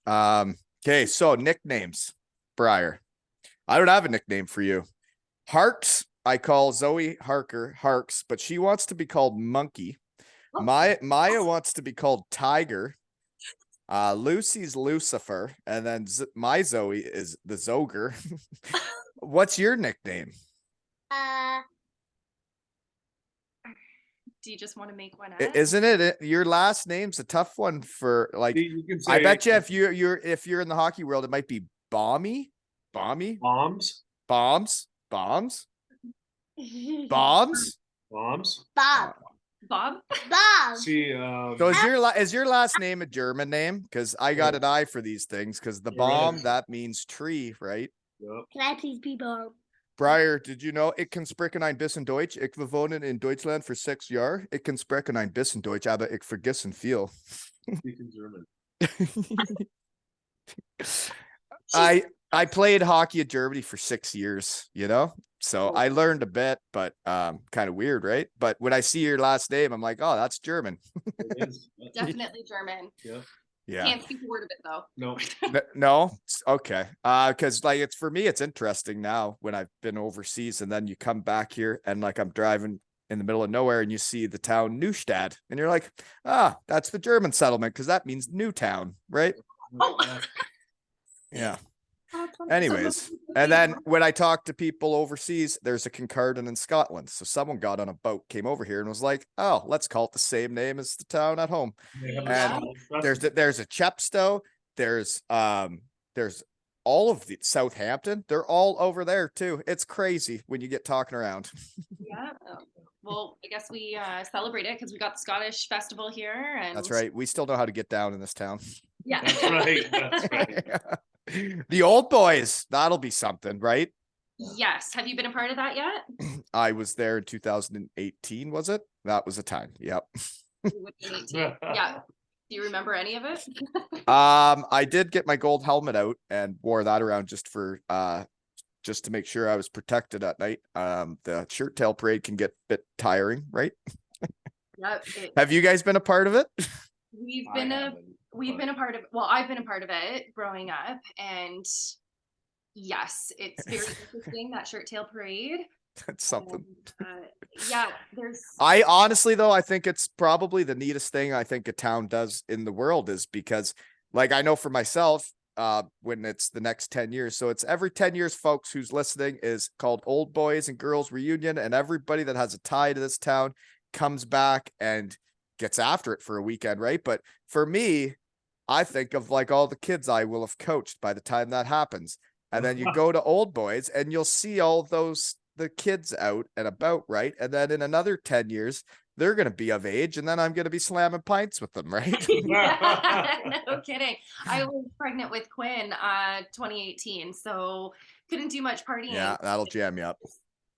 that? Okay. So nicknames, Briar. I don't have a nickname for you. Harks, I call Zoe Harker Harks, but she wants to be called Monkey. Oh. Maya wants to be called Tiger. Lucy's Lucifer, and then my Zoe is the Zoger. What's your nickname? Do you just want to make one up? Isn't it your last name's a tough one for like? You can I say bet you if you're in the hockey world, it might be Bombs, bombs. Bombs. Bob. Bob? Bob. See, So is your last name a German name? Because I got an eye for these things. Because the It bomb, is. that means tree, right? yep. Can I please be Bob? Briar, did you know ich kann sprechen ein bisschen Deutsch? Ich wohnen in Deutschland für 6 Jahre. Ich kann sprechen ein bisschen Deutsch, aber ich vergessen viel. Speaking German. I played hockey in Germany for 6 years, so I learned a bit, but kind of weird, right? But when I see your last name, I'm like, oh, that's German. It is. Definitely German. Yeah. Can't speak a word of it though. No. No, okay. Because like it's for me, it's interesting now when I've been overseas, and then you come back here and like I'm driving in the middle of nowhere and you see the town Neustadt, and you're like, that's the German settlement because that means new town, right? Oh. Yeah. Anyways, and then when I talk to people overseas, there's a Kincardine in Scotland. So someone got on a boat, came over here and was like, oh, let's call it the same name as the town at home. They have a And small there's a Chepstow, there's all of the Southampton. They're all over there too. It's crazy when you get talking around. Yeah. Well, I guess we celebrate it because we got the Scottish festival here, and That's right. We still know how to get down in this town. Yeah. That's right. That's right. The old boys, that'll be something, right? Yes. Have you been a part of that yet? I was there in 2018, was it? That was a time. Yep. Yeah. Do you remember any of it? I did get my gold helmet out and wore that around just to make sure I was protected at night. The shirt tail parade can get a bit tiring, right? Yep. Have you guys been a part of it? We've been a part of, well, I've been a part of it growing up, and yes, it's very interesting, that shirt tail parade. That's something. Yeah, there's I honestly though, I think it's probably the neatest thing I think a town does in the world, is because like I know for myself, when it's the next 10 years. So it's every 10 years, folks, who's listening, is called Old Boys and Girls Reunion. And everybody that has a tie to this town comes back and gets after it for a weekend, right? But for me, I think of like all the kids I will have coached by the time that happens. And then you go to Old Boys and you'll see all the kids out and about, right? And then in another 10 years, they're going to be of age, and then I'm going to be slamming pints with them, right? No kidding. I was pregnant with Quinn 2018, so couldn't do much partying. Yeah, that'll jam you up.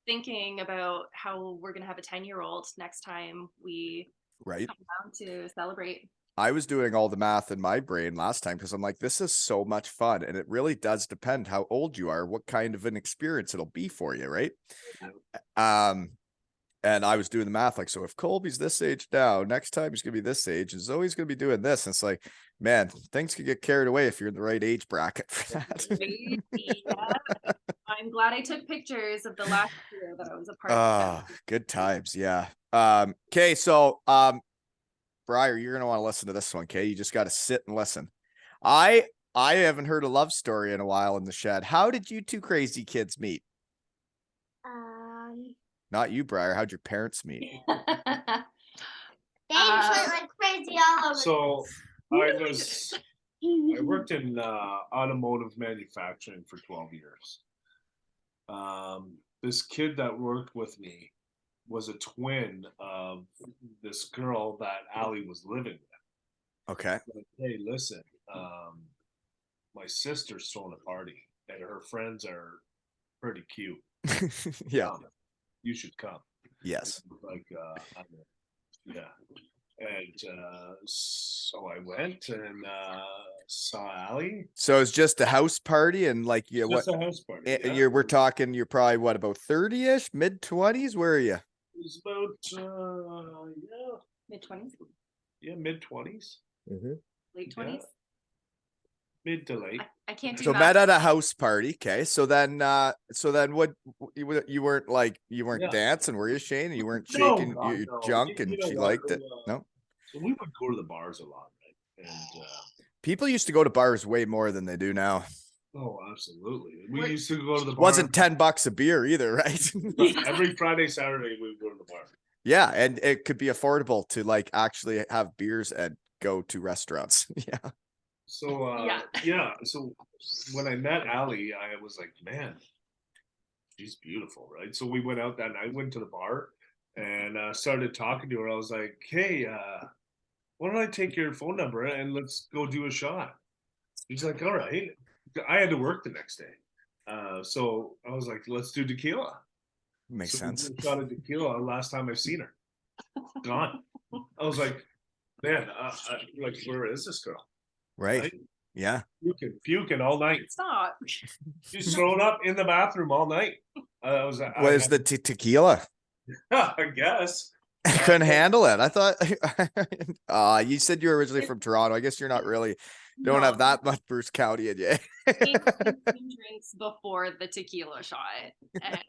Thinking about how we're going to have a 10-year-old next time we Right. come down to celebrate. I was doing all the math in my brain last time because I'm like, this is so much fun. And it really does depend how old you are, what kind of an experience it'll be for you, right? And I was doing the math, like, so if Colby's this age now, next time he's gonna be this age, and Zoe's gonna be doing this. And it's like, man, things could get carried away if you're in the right age bracket for that. Yeah. I'm glad I took pictures of the last year that I was a part of. Good times, yeah. Okay, so Briar, you're gonna want to listen to this one, okay? You just gotta sit and listen. I haven't heard a love story in a while in the shed. How did you two crazy kids meet? Not you, Briar. How'd your parents meet? They just went like crazy all over. So I worked in automotive manufacturing for 12 years. This kid that worked with me was a twin of this girl that Allie was living with. Okay. Like, hey, listen, my sister's throwing a party and her friends are pretty cute. Yeah. You should come. Yes. Like, yeah. And so I went and saw Allie. So it's just a house party, and like, yeah, Just a house party. Yeah. We're talking, you're probably what, about 30-ish, mid-20s? Where are you? It was about Mid-20s, yeah, mid-20s. late 20s. Mid to late. I can't do So math. met at a house party. Okay. So then what, you weren't dancing, were you, Shane? You weren't shaking your junk and she liked it. No. So we would go to the bars a lot, right? And people used to go to bars way more than they do now. oh, absolutely. We used to go to the bar. Wasn't $10 a beer either, right? Every Friday, Saturday we would go to the bar. Yeah, and it could be affordable to like actually have beers and go to restaurants. Yeah. So so when I met Allie, I was like, man, she's beautiful, right? So we went out that night, went to the bar, and started talking to her. I was like, hey, why don't I take your phone number and let's go do a shot? She's like, all right. I had to work the next day, so I was like, let's do tequila. Makes So sense. we did a shot of tequila. Last time I've seen her, gone. I was like, man, like, where is this girl? Right. Yeah. Puking all night. Stop. She's thrown up in the bathroom all night. Was the tequila? I guess. I couldn't handle it. I thought you said you were originally from Toronto. I guess you're not really Don't have No. that much Bruce County in you. Drinks before the tequila shot. And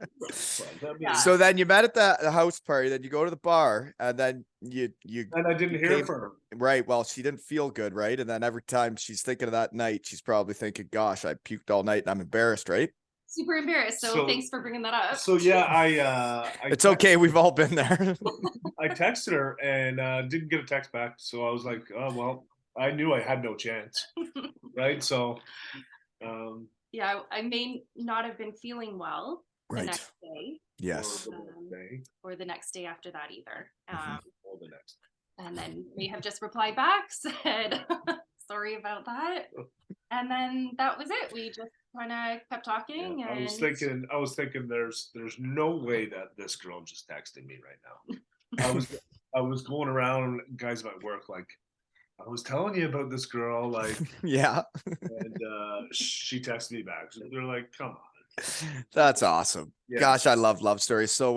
Yeah. So then you met at the house party, then you go to the bar, and then you And I didn't hear from her. right. Well, she didn't feel good, right? And then every time she's thinking of that night, she's probably thinking, "Gosh, I puked all night and I'm embarrassed," right? super embarrassed. So, So- thanks for bringing that up. So yeah, I It's okay. We've all been there. I texted her and didn't get a text back. So I was like, oh well, I knew I had no chance. Right. So Yeah, I may not have been feeling well the Right. next day Yes. or the next day, or the next day after that either. Mhm. or the next. And then may have just replied back, said, sorry about that. And then that was it. We just kind of kept talking. Yeah, And I was thinking there's no way that this girl just texted me right now. I was going around guys at work like, I was telling you about this girl, like, Yeah. and she texted me back. So they're like, come on. That's awesome. Yeah. Gosh, I love love stories. So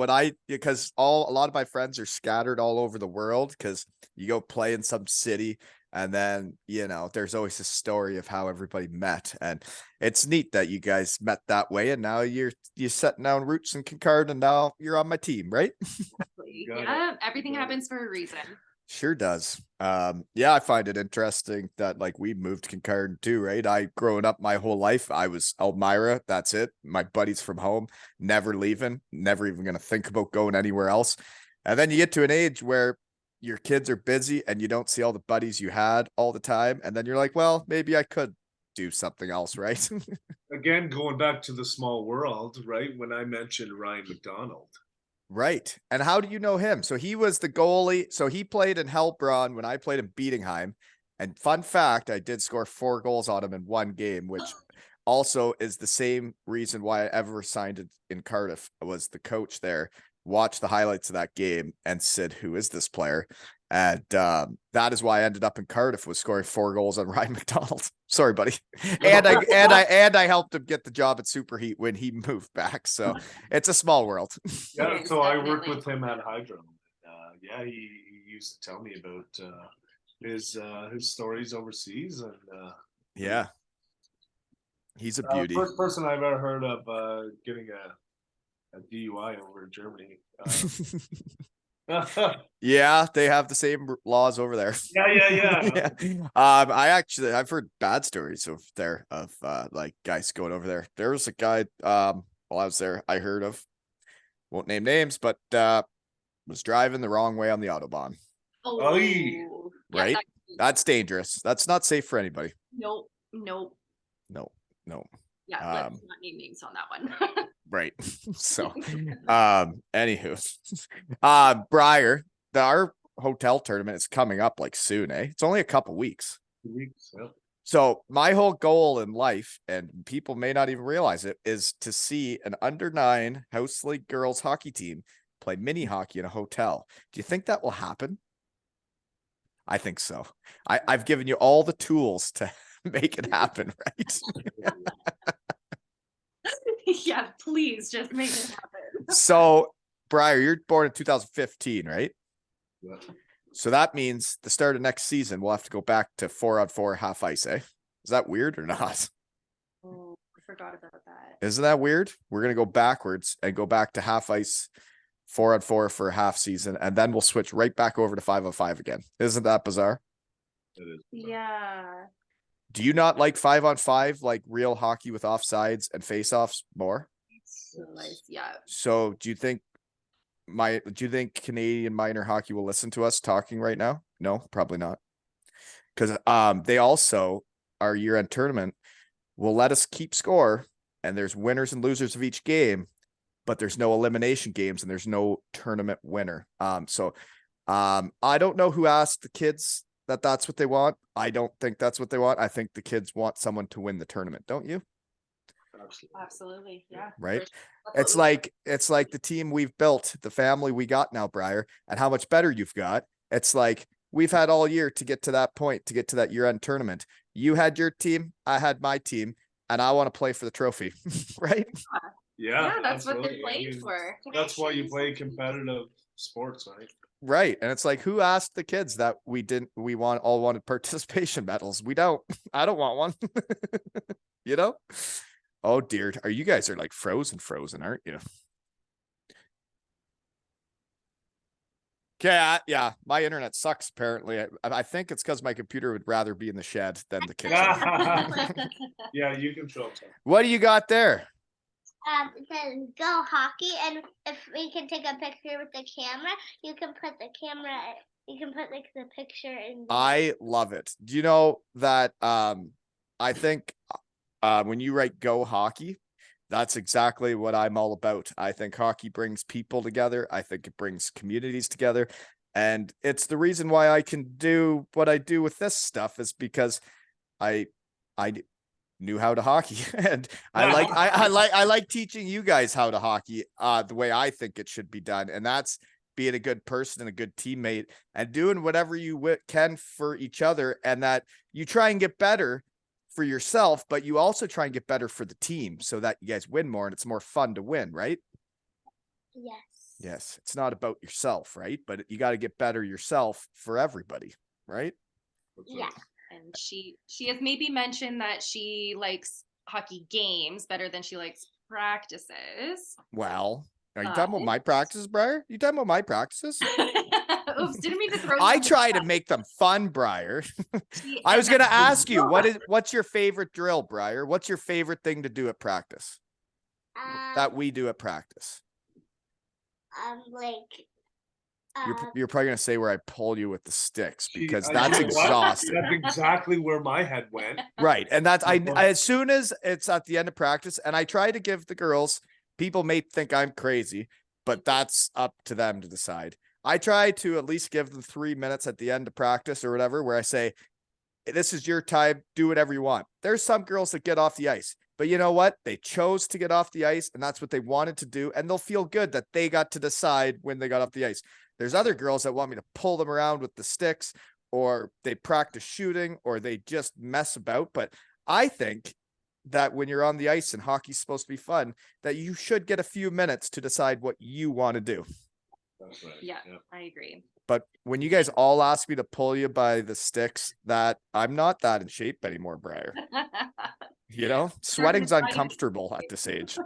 because a lot of my friends are scattered all over the world, because you go play in some city and then, there's always a story of how everybody met. And it's neat that you guys met that way. And now you're setting down roots in Kincardine, and now you're on my team, right? Got it. yeah, everything Got it. happens for a reason. Sure does. Yeah, I find it interesting that like we moved to Kincardine too, right? I growing up my whole life, I was Elmira. That's it. My buddies from home, never leaving, never even gonna think about going anywhere else. And then you get to an age where your kids are busy and you don't see all the buddies you had all the time. And then you're like, well, maybe I could do something else, right? Again, going back to the small world, right? When I mentioned Ryan McDonald. Right. And how do you know him? So he was the goalie. So he played in Helbron when I played in Bietigheim. And fun fact, I did score 4 goals on him in one game, which also is the same reason why I ever signed it in Cardiff. Was the coach there watched the highlights of that game and said, "Who is this player?" And that is why I ended up in Cardiff, was scoring 4 goals on Ryan McDonald. Sorry, buddy. And I helped him get the job at Superheat when he moved back. So it's a small world. Yeah, Yes, so I worked definitely. with him at Hydro. Yeah, he used to tell me about his stories overseas, and Yeah. He's a beauty. first person I've ever heard of getting a DUI over in Germany. Yeah, they have the same laws over there. yeah. Yeah. I've heard bad stories of like guys going over there. There was a guy while I was there I heard of, won't name names, but was driving the wrong way on the Autobahn. Oh, Aye. yeah, Right? That's dangerous. That's not safe for anybody. Nope. No. Yeah, let's not name names on that one. Right. So anywho. Briar, our hotel tournament is coming up like soon, eh? It's only a couple weeks. 2 weeks. Yeah. So my whole goal in life, and people may not even realize it, is to see an under-9 house league girls hockey team play mini hockey in a hotel. Do you think that will happen? I think so. I've given you all the tools to make it happen, right? Yeah, please just make it happen. So, Briar, you're born in 2015, right? Yeah. So that means the start of next season, we'll have to go back to 4-on-4 half ice, eh? Is that weird or not? Oh, I forgot about that. Isn't that weird? We're going to go backwards and go back to half ice 4-on-4 for a half season, and then we'll switch right back over to 5-on-5 again. Isn't that bizarre? It is. Yeah. Do you not like 5-on-5, like real hockey with offsides and face-offs more? Yeah. So do you think Canadian minor hockey will listen to us talking right now? No, probably not. Because they also, our year-end tournament will let us keep score, and there's winners and losers of each game, but there's no elimination games and there's no tournament winner. So I don't know who asked the kids that's what they want. I don't think that's what they want. I think the kids want someone to win the tournament, don't you? Absolutely. Yeah. Right. That's what It's like the team we've built, the family we got now, Briar, and how much better you've got. It's like we've had all year to get to that point, to get to that year-end tournament. You had your team, I had my team, and I want to play for the trophy, right? Yeah, Yeah, that's what they're absolutely. playing for. That's why you play competitive sports, right? Right. And it's like, who asked the kids that we all wanted participation medals? We don't. I don't want one. You know? Oh dear. You guys are like frozen, aren't you? Okay, yeah, my internet sucks apparently. I think it's because my computer would rather be in the shed than the kitchen. Yeah, you control it. What do you got there? It says go hockey, and if we can take a picture with the camera, you can put the camera. You can put like the picture in. I love it. Do you know that? I think when you write "go hockey," that's exactly what I'm all about. I think hockey brings people together. I think it brings communities together. And it's the reason why I can do what I do with this stuff is because I knew how to hockey. And I like teaching you guys how to hockey the way I think it should be done. And that's being a good person and a good teammate and doing whatever you can for each other, and that you try and get better for yourself, but you also try and get better for the team so that you guys win more and it's more fun to win, right? Yes. Yes. It's not about yourself, right? But you got to get better yourself for everybody, right? Yeah. And she has maybe mentioned that she likes hockey games better than she likes practices. Well, are you talking about my practices, Briar? You talking about my practices? Oops, didn't mean to throw you I under the try to bus. make them fun, Briar. I was going to ask you, what's your favorite drill, Briar? What's your favorite thing to do at practice that we do at practice? You're probably going to say where I pull you with the sticks, because that's exhausting. That's exactly where my head went. Right. And that's, as soon as it's at the end of practice, and I try to give the girls, people may think I'm crazy, but that's up to them to decide. I try to at least give them 3 minutes at the end of practice or whatever, where I say, this is your time. Do whatever you want. There's some girls that get off the ice, but you know what? They chose to get off the ice, and that's what they wanted to do. And they'll feel good that they got to decide when they got off the ice. There's other girls that want me to pull them around with the sticks, or they practice shooting, or they just mess about. But I think that when you're on the ice and hockey's supposed to be fun, that you should get a few minutes to decide what you want to do. That's right. Yeah, I agree. But when you guys all ask me to pull you by the sticks, that I'm not that in shape anymore, Briar. You know, sweating's uncomfortable at this age.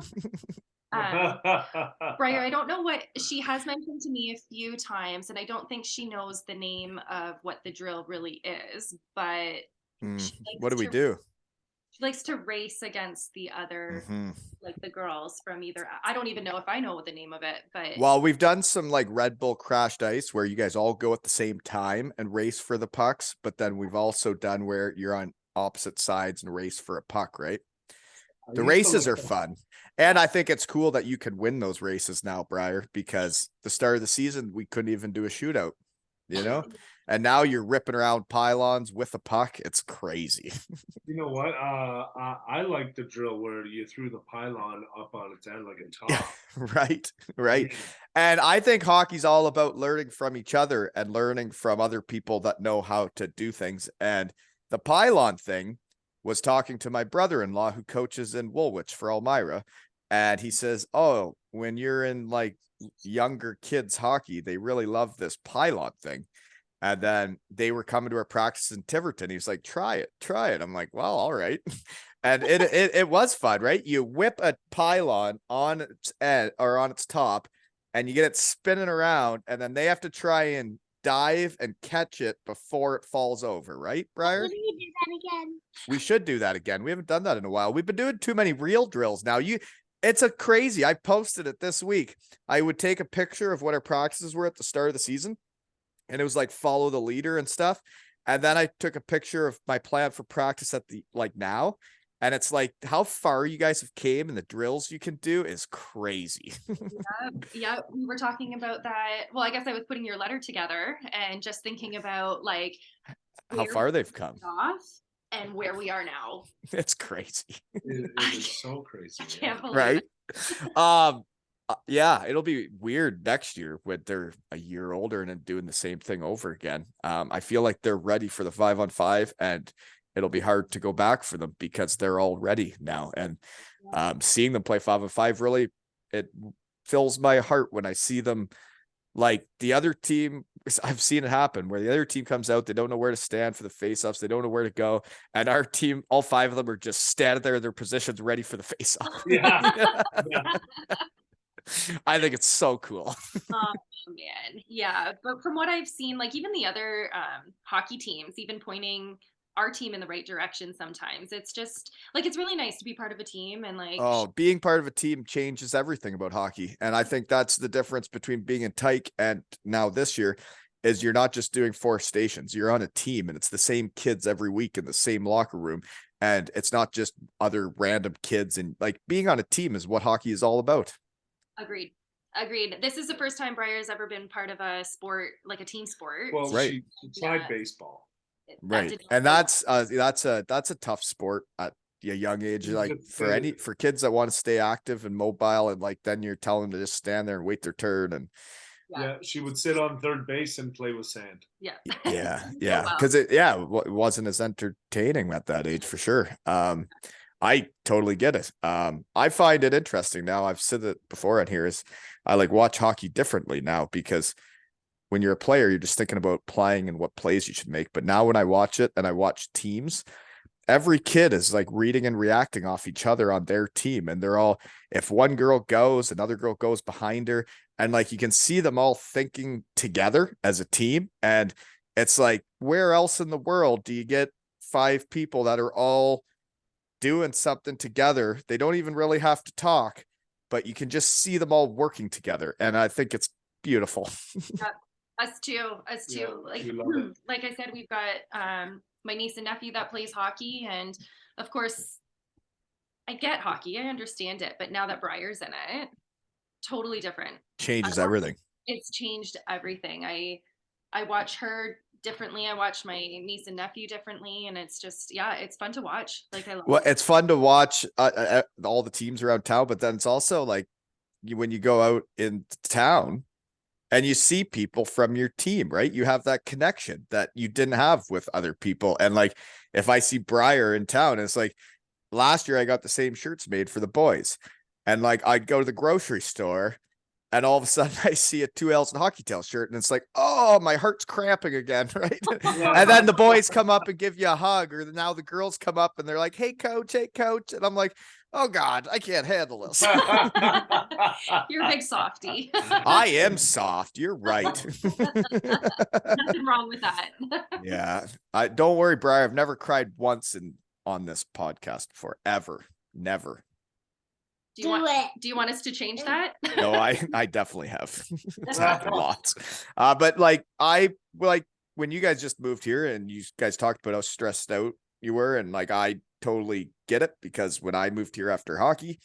Briar, I don't know what she has mentioned to me a few times, and I don't think she knows the name of what the drill really is, but What do we do? She likes to race against the other, like the girls from either. I don't even know if I know what the name of it, but. Well, we've done some like Red Bull crashed ice where you guys all go at the same time and race for the pucks. But then we've also done where you're on opposite sides and race for a puck, right? The races are fun. And I think it's cool that you can win those races now, Briar, because the start of the season, we couldn't even do a shootout, you know? And now you're ripping around pylons with a puck. It's crazy. You know what? I like the drill where you threw the pylon up on its end like a top. Right. And I think hockey's all about learning from each other and learning from other people that know how to do things. And the pylon thing was talking to my brother-in-law who coaches in Woolwich for Elmira. And he says, oh, when you're in like younger kids hockey, they really love this pylon thing. And then they were coming to our practice in Tiverton. He was like, try it. I'm like, well, all right. And it was fun, right? You whip a pylon on its end or on its top, and you get it spinning around, and then they have to try and dive and catch it before it falls over, right, Briar? When do we do that again? We should do that again. We haven't done that in a while. We've been doing too many real drills now. It's a crazy. I posted it this week. I would take a picture of what our practices were at the start of the season. And it was like follow the leader and stuff. And then I took a picture of my plan for practice at the now. And it's like how far you guys have came and the drills you can do is crazy. Yeah, we were talking about that. Well, I guess I was putting your letter together and just thinking about like how far they've come off and where we are now. It's crazy. It is so crazy. I can't believe right? it. Yeah, it'll be weird next year when they're a year older and then doing the same thing over again. I feel like they're ready for the 5-on-5, and it'll be hard to go back for them because they're all ready now. And seeing them play 5-on-5 really, it fills my heart when I see them like the other team, I've seen it happen where the other team comes out, they don't know where to stand for the face-offs, they don't know where to go, and our team, all 5 of them are just standing there in their positions ready for the face-off. Yeah. Yeah. I think it's so cool. Oh man, yeah. But from what I've seen, like even the other hockey teams, even pointing our team in the right direction sometimes. It's just like it's really nice to be part of a team and like Oh, being part of a team changes everything about hockey. And I think that's the difference between being in Tyke and now this year is you're not just doing 4 stations. You're on a team and it's the same kids every week in the same locker room. And it's not just other random kids, and like being on a team is what hockey is all about. agreed. Agreed. This is the first time Briar's ever been part of a sport, like a team sport. Well, Right. she tried Yeah. baseball. That Right. did not And work. that's a tough sport at a young age. You Like just for said for kids that want to stay active and mobile, and like then you're telling them to just stand there and wait their turn. And Yeah, she would sit on third base and play with sand. Yeah. yeah, Oh, yeah. wow. Because it wasn't as entertaining at that age for sure. I totally get it. I find it interesting now. I've said it before on here is I like watch hockey differently now because when you're a player, you're just thinking about playing and what plays you should make. But now when I watch it and I watch teams, every kid is like reading and reacting off each other on their team. And they're all, if one girl goes, another girl goes behind her. And like you can see them all thinking together as a team. And it's like, where else in the world do you get 5 people that are all doing something together? They don't even really have to talk, but you can just see them all working together. And I think it's beautiful. Us too. Yeah, Like we love it. like I said, we've got my niece and nephew that plays hockey, and of course I get hockey, I understand it, but now that Briar's in it, totally different. Changes everything. It's changed everything. I watch her differently. I watch my niece and nephew differently, and it's just it's fun to watch. Like I love Well, it. it's fun to watch all the teams around town, but then it's also like when you go out in town and you see people from your team, right? You have that connection that you didn't have with other people. And like, if I see Briar in town, it's like last year I got the same shirts made for the boys. And like, I'd go to the grocery store and all of a sudden I see a 2 L's and Hockey Tail shirt. And it's like, oh, my heart's cramping again. Right. And then the boys come up and give you a hug, or now the girls come up and they're like, hey coach. And I'm like, oh God, I can't handle this. You're a big softie. I am soft. You're right. Nothing wrong with that. Yeah. I don't worry, Briar. I've never cried once on this podcast before. Ever. Never. Do you want us to change that? No, I definitely have. It's happened lots. But like when you guys just moved here and you guys talked about how stressed out you were, and like I totally get it, because when I moved here after hockey,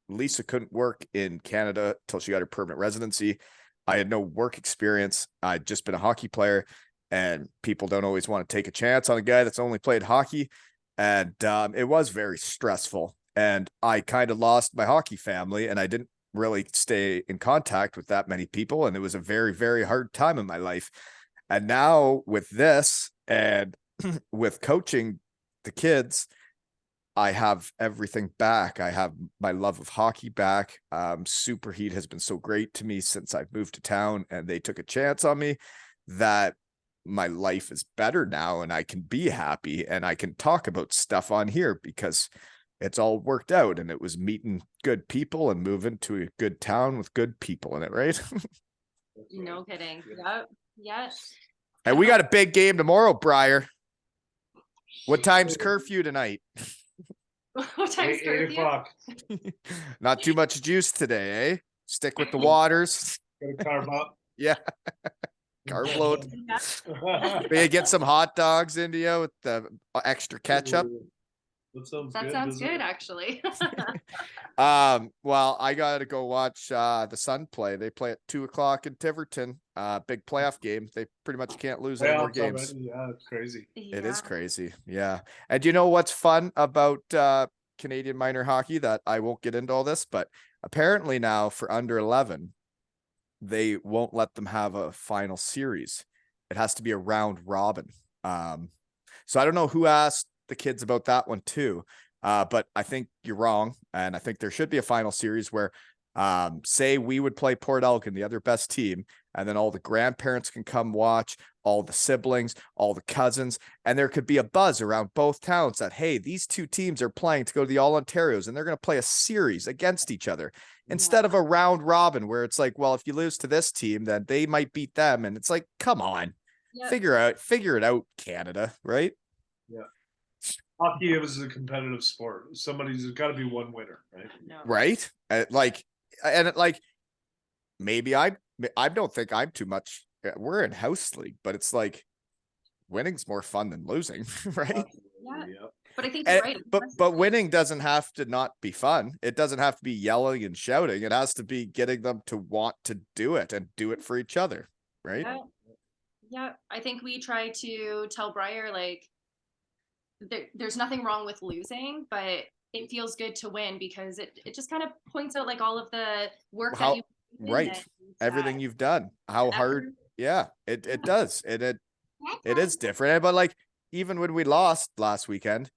Lisa couldn't work in Canada till she got her permanent residency. I had no work experience. I'd just been a hockey player, and people don't always want to take a chance on a guy that's only played hockey. And it was very stressful. And I kind of lost my hockey family, and I didn't really stay in contact with that many people. And it was a very, very hard time in my life. And now with this and with coaching the kids, I have everything back. I have my love of hockey back. Superheat has been so great to me since I've moved to town, and they took a chance on me, that my life is better now, and I can be happy and I can talk about stuff on here because it's all worked out, and it was meeting good people and moving to a good town with good people in it, right? No kidding. Yep. Yeah. And we got a big game tomorrow, Briar. What time's curfew tonight? What time's 8 curfew? o'clock. Not too much juice today, eh? Stick with the waters. Gotta carve up. Yeah. Carb load. Yeah. Maybe get some hot dogs into you with the extra ketchup. That sounds That good. sounds doesn't good, it? actually. Well, I gotta go watch the Sun play. They play at 2:00 in Tiverton. Big playoff game. They pretty much can't lose any more Playoffs games. already? Yeah, it's crazy. It is Yeah. crazy. Yeah. And you know what's fun about Canadian minor hockey, that I won't get into all this, but apparently now for under 11, they won't let them have a final series. It has to be a round robin. So I don't know who asked the kids about that one too. But I think you're wrong. And I think there should be a final series where Say we would play Port Elgin, the other best team, and then all the grandparents can come watch, all the siblings, all the cousins, and there could be a buzz around both towns that, hey, these two teams are playing to go to the All Ontarios and they're going to play a series against each other instead of a round robin where it's like, well, if you lose to this team, then they might beat them. And it's like, come on, figure it out, Canada, right? Yeah. Hockey is a competitive sport. There's got to be one winner, right? No. Right. Maybe I don't think I'm too much. We're in house league, but it's like winning's more fun than losing, right? Yeah. But I think you're right. But winning doesn't have to not be fun. It doesn't have to be yelling and shouting. It has to be getting them to want to do it and do it for each other, right? Yeah. I think we try to tell Briar like there's nothing wrong with losing, but it feels good to win because it just kind of points out like all of the work that you everything you've done, how hard. Yeah, it does. It is different. But like even when we lost last weekend,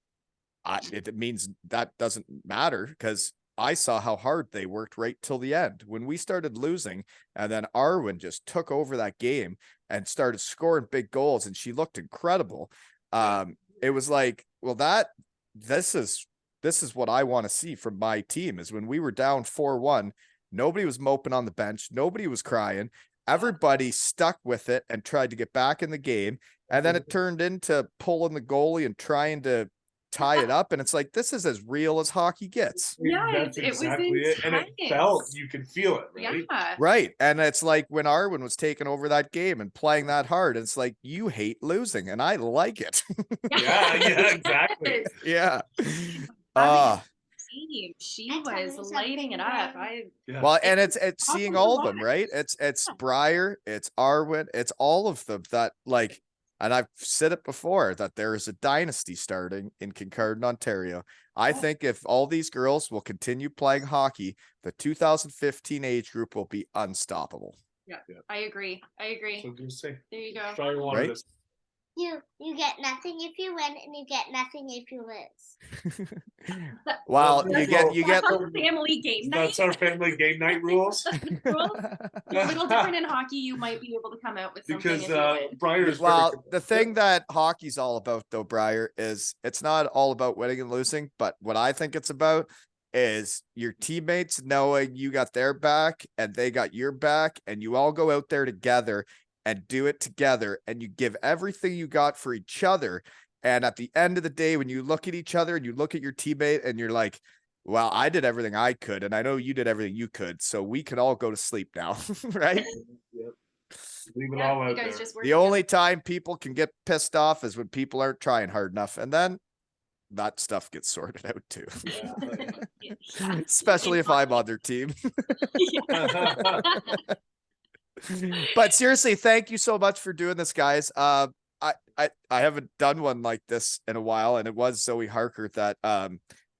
it means that doesn't matter because I saw how hard they worked right till the end. When we started losing and then Arwen just took over that game and started scoring big goals and she looked incredible. It was like, well, this is what I want to see from my team is when we were down 4-1, nobody was moping on the bench. Nobody was crying. Everybody stuck with it and tried to get back in the game. And then it turned into pulling the goalie and trying to tie it up. And it's like, this is as real as hockey gets. Yeah, that's exactly it was it. And it felt, you can feel it, right? Yeah. Right. And it's like when Arwen was taking over that game and playing that hard, it's like, you hate losing and I like it. Yeah, exactly. Yeah. Team. She was lighting it up. Well, and it's seeing all of them, right? It's Briar, it's Arwen, it's all of them that like, and I've said it before that there is a dynasty starting in Kincardine, Ontario. I think if all these girls will continue playing hockey, the 2015 age group will be unstoppable. Yeah. I agree. So just say, there you go. Right? You get nothing if you win, and you get nothing if you lose. Well, you get our family game night. That's our family game night rules. A little different in hockey. You might be able to come out with something Because Briar's the thing that hockey's all about though, Briar, is it's not all about winning and losing, but what I think it's about is your teammates knowing you got their back and they got your back, and you all go out there together and do it together, and you give everything you got for each other. And at the end of the day, when you look at each other and you look at your teammate and you're like, well, I did everything I could, and I know you did everything you could, so we can all go to sleep now, right? Yep. Leave it all out there. The only time people can get pissed off is when people aren't trying hard enough, and then that stuff gets sorted out too. Especially if I'm on their team. But seriously, thank you so much for doing this, guys. I haven't done one like this in a while, and it was Zoe Harker that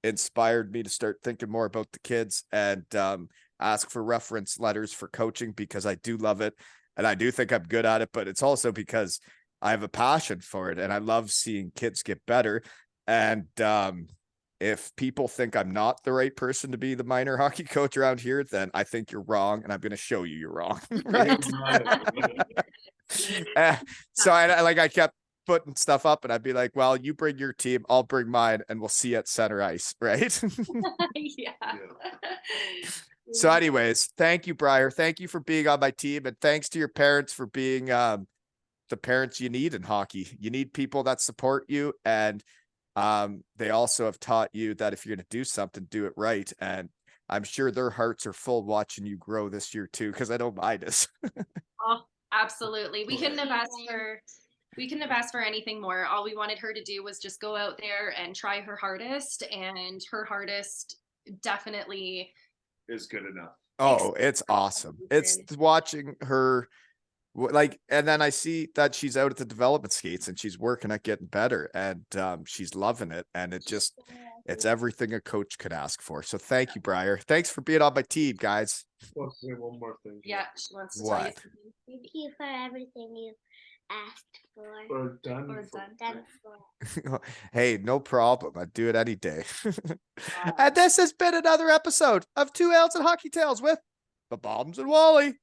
inspired me to start thinking more about the kids and ask for reference letters for coaching, because I do love it and I do think I'm good at it, but it's also because I have a passion for it and I love seeing kids get better. And if people think I'm not the right person to be the minor hockey coach around here, then I think you're wrong, and I'm going to show you you're wrong. Right? So I kept putting stuff up, and I'd be like, well, you bring your team, I'll bring mine, and we'll see at center ice. Right. Yeah. So anyways, thank you, Briar. Thank you for being on my team, and thanks to your parents for being the parents you need in hockey. You need people that support you, and they also have taught you that if you're going to do something, do it right. And I'm sure their hearts are full watching you grow this year too, because I know mine is. Oh, absolutely. We couldn't have asked for anything more. All we wanted her to do was just go out there and try her hardest, and her hardest definitely is good enough. Oh, it's awesome. It's watching her like, and then I see that she's out at the development skates and she's working at getting better, and she's loving it, and it's everything a coach could ask for. So thank you, Briar. Thanks for being on my team, guys. I'll say one more thing. Yeah, she wants to What? tell you something. Thank you for everything you asked for. Or done. Or for- done. Done for. Hey, no problem. I'd do it any day. And this has been another episode of Two Ales and Hockey Tales with the Bombs and Wally.